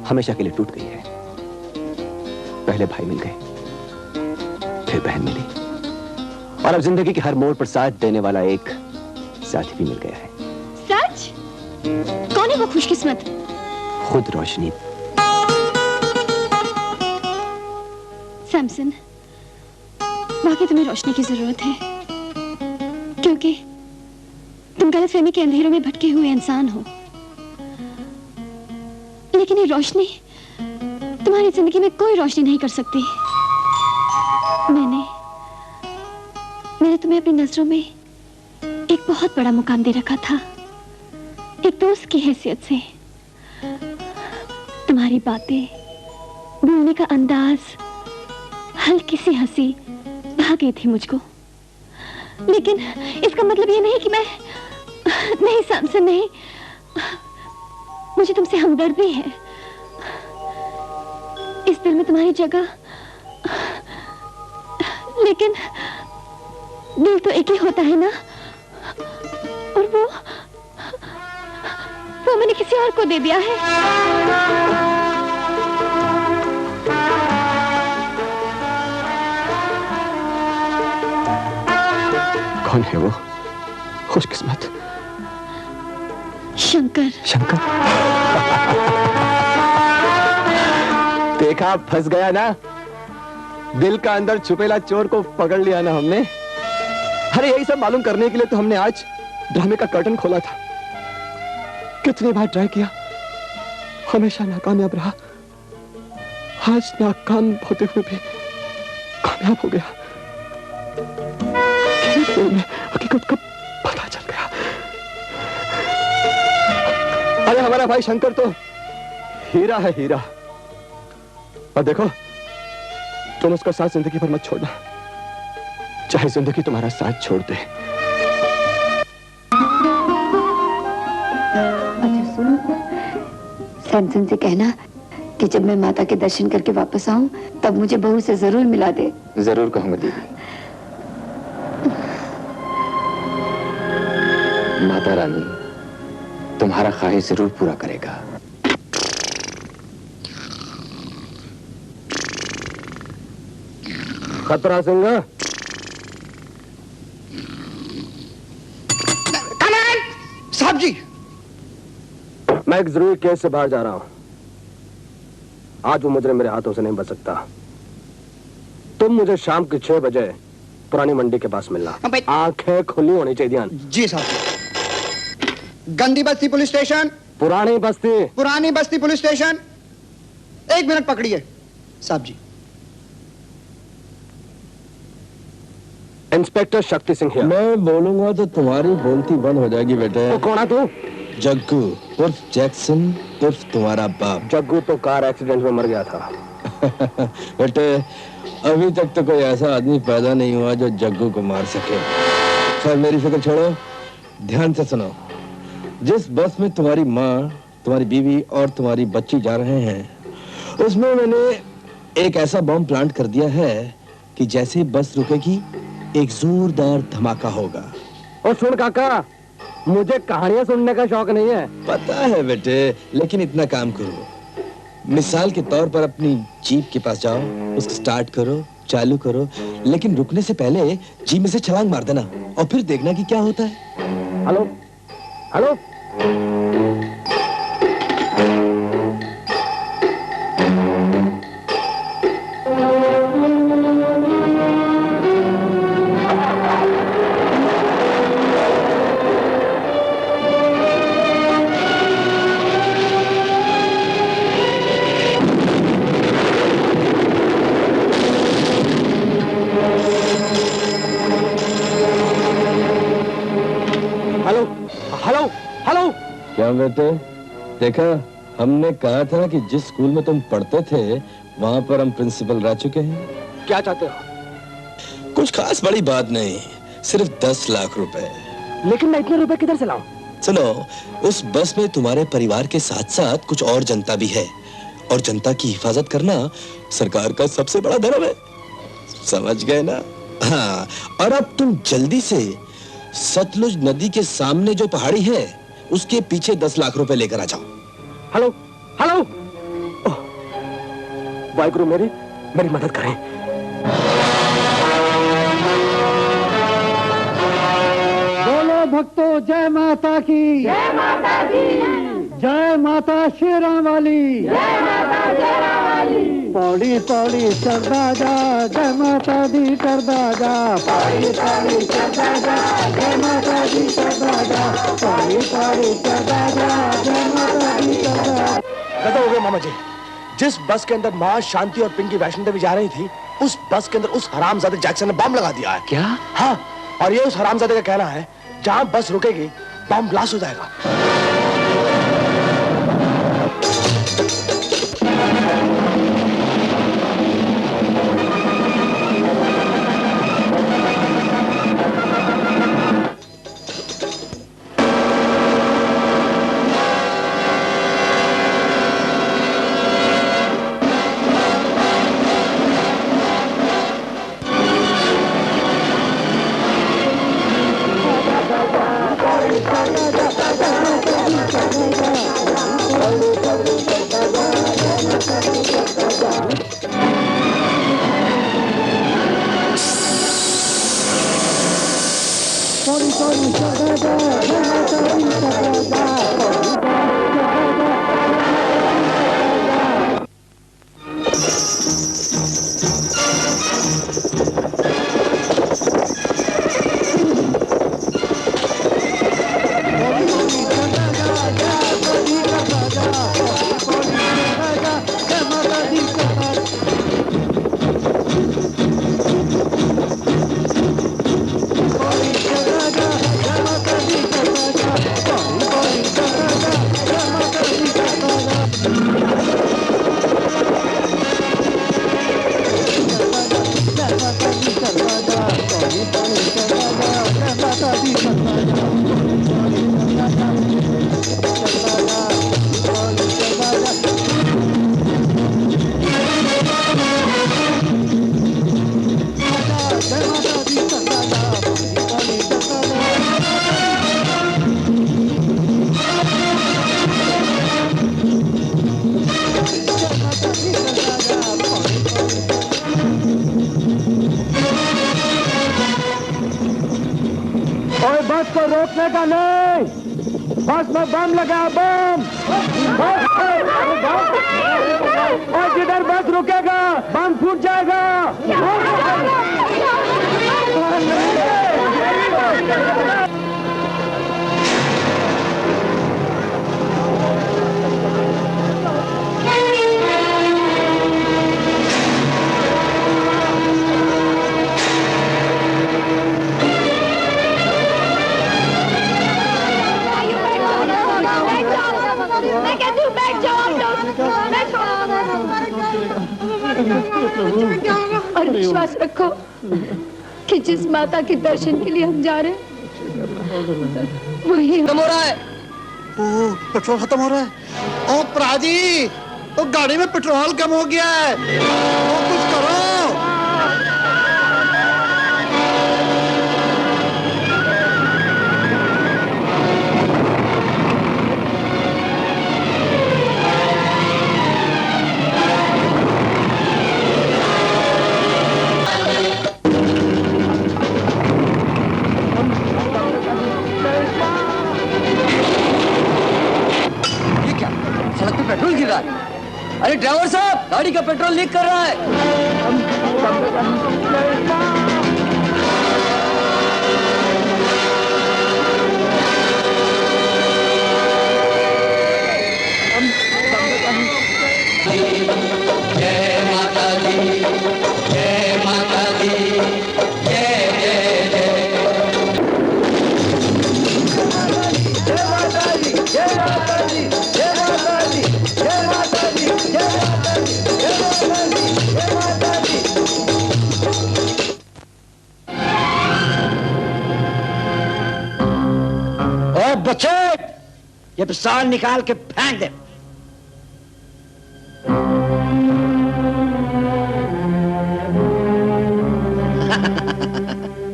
हमेशा के लिए टूट गई है। पहले भाई मिल गए, फिर बहन मिली, और अब जिंदगी के हर मोड़ पर साथ देने वाला एक साथी भी मिल गया है। सच? कौन है वो खुशकिस्मत? खुद रोशनी। सैमसन, बाकी तुम्हें रोशनी की जरूरत है, क्योंकि तुम गलतफहमी के अंधेरों में भटके हुए इंसान हो। लेकिन ये रोशनी तुम्हारी जिंदगी में कोई रोशनी नहीं कर सकती। मैंने तुम्हें अपनी नजरों में एक बहुत बड़ा मुकाम दे रखा था, एक दोस्त की हैसियत से। तुम्हारी बातें, बोलने का अंदाज, हल्की सी हंसी भा गई थी मुझको। लेकिन इसका मतलब ये नहीं कि मैं नहीं सैमसन, नहीं, मुझे तुमसे हमदर्दी है। इस दिल में तुम्हारी जगह, लेकिन दिल तो एक ही होता है ना, और वो मैंने किसी और को दे दिया है। कौन है वो खुशकिस्मत? शंकर। शंकर? देखा, फंस गया ना, दिल का अंदर छुपेला चोर को पकड़ लिया ना हमने। अरे यही सब मालूम करने के लिए तो हमने आज ड्रामे का कर्टन खोला था। कितनी बार ट्राई किया, हमेशा नाकामयाब रहा। आज नाकाम होते हुए भी कामयाब हो गया। हकीकत का पता चल गया। अरे हमारा भाई शंकर तो हीरा है, हीरा। और देखो, तुम उसका साथ जिंदगी भर मत छोड़ना, चाहे जिंदगी तुम्हारा साथ छोड़ दे। अच्छा सुनो, सैमसन से कहना कि जब मैं माता के दर्शन करके वापस आऊं तब मुझे बहू से जरूर मिला दे। जरूर कहूंगा दीदी। माता रानी तुम्हारा ख्वाहिश जरूर पूरा करेगा। खतरा सिंह, साहब जी, मैं एक जरूरी केस से बाहर जा रहा हूं। आज वो मुजरिम मेरे हाथों से नहीं बच सकता। तुम मुझे शाम के 6 बजे पुरानी मंडी के पास मिलना। आंखें खुली होनी चाहिए। ध्यान। जी साहब। गंदी बस्ती पुलिस स्टेशन। पुरानी बस्ती। पुरानी बस्ती पुलिस स्टेशन। 1 मिनट पकड़िए साहब जी। इंस्पेक्टर शक्ति सिंह है। मैं बोलूंगा तो तुम्हारी बोलती बंद हो जाएगी बेटे। तो कौन है तू? जग्गू उर्फ जैक्सन उर्फ तुम्हारा बाप। जग्गू तो कार एक्सीडेंट में मर गया था। बेटे, अभी तक तो कोई ऐसा आदमी पैदा नहीं हुआ जो जग्गू को मार सके। खैर, मेरी फिक्र छोड़ो, ध्यान से सुनो। जिस बस में तुम्हारी माँ, तुम्हारी बीवी और तुम्हारी बच्ची जा रहे हैं, उसमें मैंने एक ऐसा बम प्लांट कर दिया है कि जैसे बस रुकेगी एक जोरदार धमाका होगा। और सुन काका, मुझे कहानियां सुनने का शौक नहीं है। पता है बेटे, लेकिन इतना काम करो। मिसाल के तौर पर अपनी जीप के पास जाओ, उसको स्टार्ट करो, चालू करो, लेकिन रुकने से पहले जीप में से छलांग मार देना। और फिर देखना कि क्या होता है। हेलो हेलो क्या बेटे, देखा हमने कहा था कि जिस स्कूल में तुम पढ़ते थे वहां पर हम प्रिंसिपल रह चुके हैं। क्या चाहते हो? कुछ खास बड़ी बात नहीं, सिर्फ 10 लाख रुपए। लेकिन मैं इतने रुपए किधर से लाऊं? सुनो, उस बस में तुम्हारे परिवार के साथ साथ कुछ और जनता भी है, और जनता की हिफाजत करना सरकार का सबसे बड़ा धर्म है, समझ गए ना? हाँ, और अब तुम जल्दी से सतलुज नदी के सामने जो पहाड़ी है उसके पीछे 10 लाख रुपए लेकर आ जाओ। हेलो हेलो, वाहिगुरु मेरी मदद करें। बोलो भक्तों, जय माता की, जय माता की, जय माता शेरां वाली, जय माता शेरां वाली। पौड़ी पौड़ी चढ़दा जा, जय माता दी करदा जा, पौड़ी पौड़ी चढ़दा जा, जय माता दी करदा जा, पौड़ी पौड़ी चढ़दा जा, जय माता दी करदा जा। गधा हो गए मामा जी, जिस बस के अंदर माँ शांति और पिंकी वैष्णो देवी जा रही थी, उस बस के अंदर उस हरामजादे जैक्सन ने बम लगा दिया है। क्या? हाँ, और ये उस हरामजादे का कहना है जहाँ बस रुकेगी बम ब्लास्ट हो जाएगा। बस में बम लगा, बम। और जिधर बस रुकेगा बम फूट जाएगा। और विश्वास रखो कि जिस माता के दर्शन के लिए हम जा रहे हैं वही खत्म हो रहा है। ओह, पेट्रोल खत्म हो रहा है। ओ प्राजी, तो गाड़ी में पेट्रोल कम हो गया है, तो कुछ करो। अरे ड्राइवर साहब, गाड़ी का पेट्रोल लीक कर रहा है। जय माता दी, जय माता दी, जय जय जय। जय माता दी, जय माता दी, जय माता दी, जय माता दी, जय माता दी, जय माता दी, जय माता दी। ओए बच्चे, ये पिस्तौल निकाल के फेंक दे।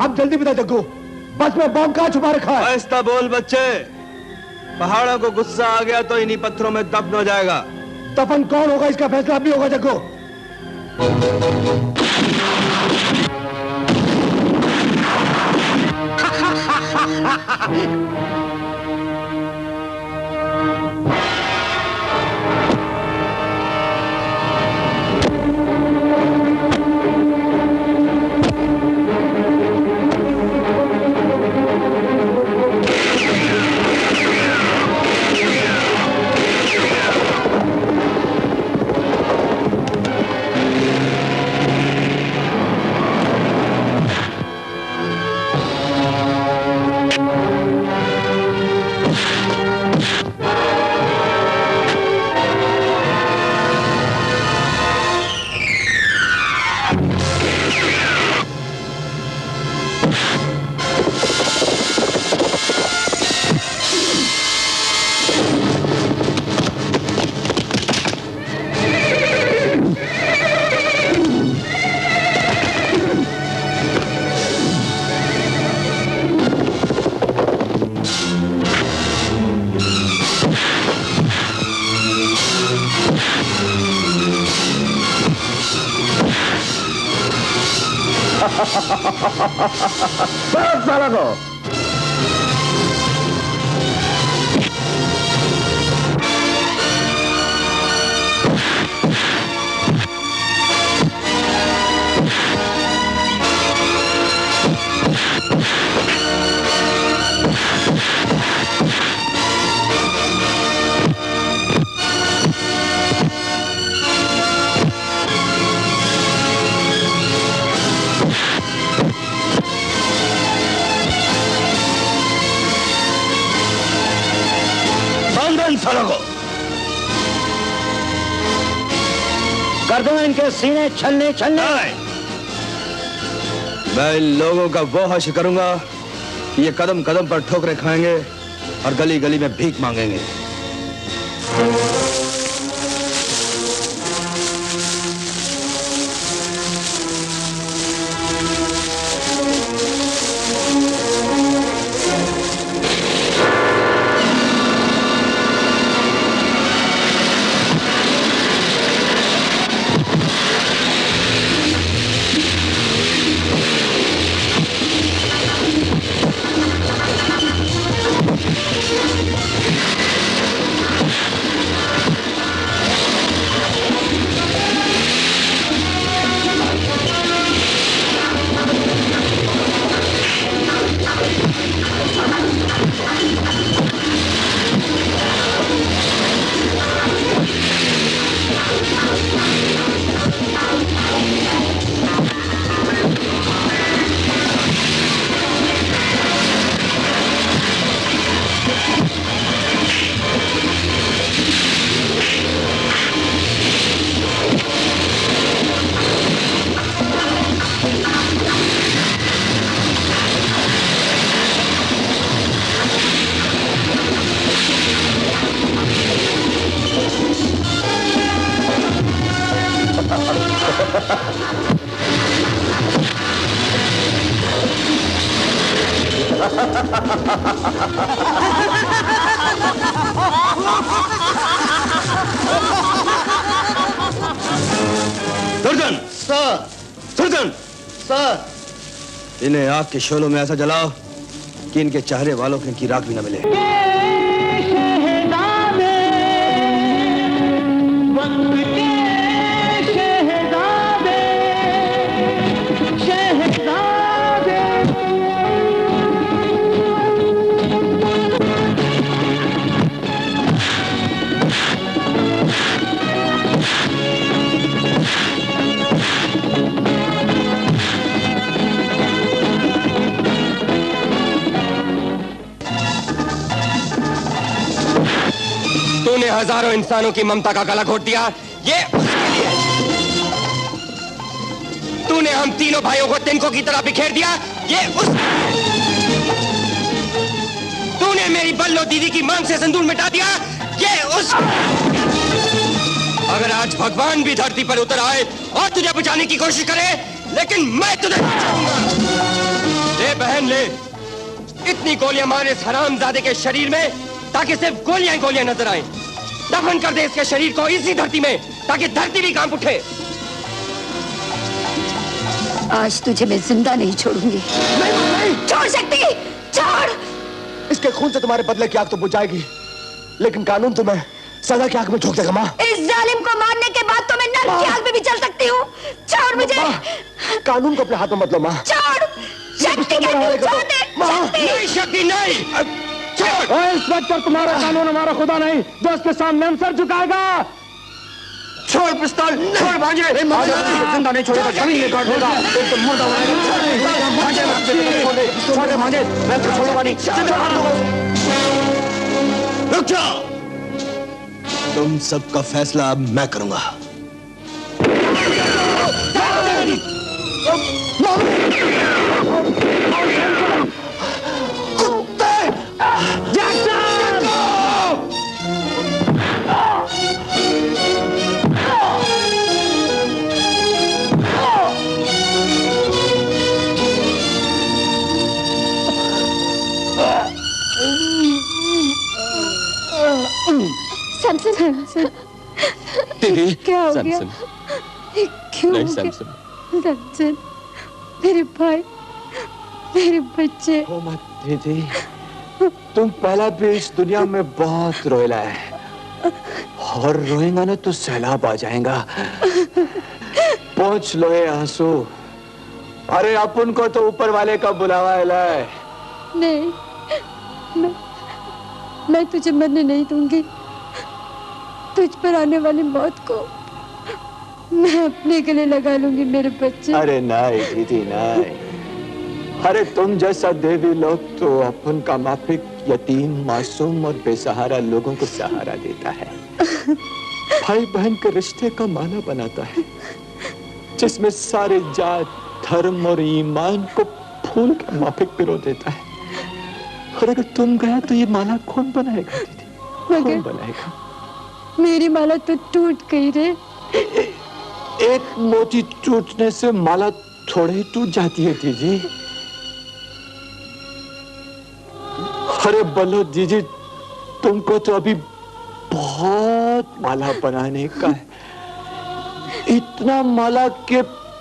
अब जल्दी बता जग्गू, बस में बॉम्ब कहाँ छुपा रखा है? आहिस्ता बोल बच्चे, पहाड़ों को गुस्सा आ गया तो इन्हीं पत्थरों में दफन हो जाएगा। दफन कौन होगा इसका फैसला अभी होगा जग्गू। बस साला को सालों को कर दो इनके सीने छलने छलने। मैं इन लोगों का वो हश्र करूंगा कि ये कदम कदम पर ठोकरें खाएंगे और गली गली में भीख मांगेंगे। सर्जन सर, सर्जन सर, इन्हें आग के शोलों में ऐसा जलाओ कि इनके चाहने वालों को इनकी राख भी न मिले। शहनाज़े वक्त तूने हजारों इंसानों की ममता का गला घोट दिया, ये उसके लिए। तूने हम तीनों भाइयों को तिनकों की तरह बिखेर दिया, ये उसके लिए। तूने मेरी बल्लो दीदी की मांग से सिंदूर मिटा दिया, ये उसके लिए। अगर आज भगवान भी धरती पर उतर आए और तुझे बचाने की कोशिश करे, लेकिन मैं तुझे बचाऊंगा। ले बहन ले, इतनी गोलियां मार इस हरामजादे के शरीर में ताकि सिर्फ गोलियां ही गोलियां नजर आए। दफन कर दे इसके शरीर को इसी धरती में ताकि धरती भी कांप उठे। आज तुझे मैं जिंदा नहीं छोड़ूंगी। नहीं। छोड़ सकती, छोड़। इसके खून से तुम्हारे बदले की आग तो बुझाएगी, लेकिन कानून तुम्हें सजा की आग में झोंक देगा माँ। इस जालिम को मारने के बाद तो मैं नर्क की आग में भी जल सकती हूँ। छोड़ मुझे। कानून को अपने हाथ में मत लो माँ। छोड़। शक्ति कहती हूँ, छोड़ दे। नहीं शक्ति नहीं। इंस्पेक्टर, तुम्हारा कानून हमारा खुदा नहीं जो उसके सामने हम सर झुकाएगा। छोड़ पिस्तौल, छोड़ भांजे। जिंदा नहीं छोड़ेगा, जमीन में काट देगा, एकदम मुर्दा बनाएगा। छोड़ भांजे, मैं तो छोड़ूंगा नहीं। रुक जाओ, तुम सबका फैसला अब मैं करूंगा। सैमसन, दीदी, क्या हो गया? क्यों नहीं हो गया? सैमसन। सैमसन, मेरे भाई, मेरे बच्चे। ओ मत दीदी, तुम पहला भी इस दुनिया में बहुत रोएला है, और रोएगा ना तो सैलाब आ जाएगा। पहुंच लो ये आंसू। अरे अपन को तो ऊपर वाले का बुलावा है। नहीं, मैं तुझे मरने नहीं दूंगी। तुझ पर आने वाली मौत को मैं अपने गले लगा लूंगी मेरे बच्चे। अरे नहीं दीदी नहीं, अरे तुम जैसा देवी लोग तो अपन का माफिक यतीम, मासूम और बेसहारा लोगों को सहारा देता है। भाई बहन के रिश्ते का माला बनाता है, जिसमें सारे जात, धर्म और ईमान को फूल के माफिक पिरो देता है। और अगर तुम गया तो ये माला कौन बनाएगा दीदी? कौन बनाएगा? मेरी माला तो टूट गई रे। एक मोती टूटने से माला थोड़े ही टूट जाती है दीदी। अरे बोलो दीदी, तुमको तो अभी बहुत माला बनाने का है। इतना माला के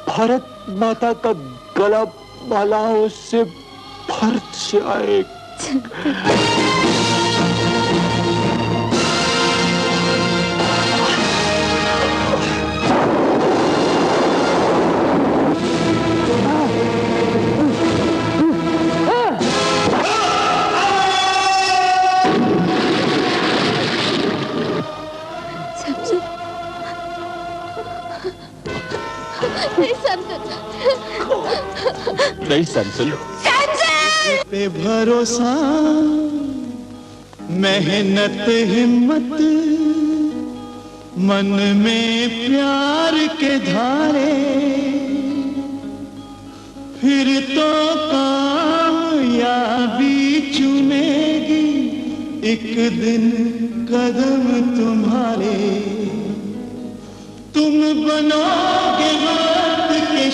भारत माता का गला मालाओं से भर जाए। नहीं सैमसन। पे भरोसा, मेहनत हिम्मत, मन में प्यार के धारे, फिर तो कामयाबी चुमेगी एक दिन कदम तुम्हारे। तुम बनोगे वक्त के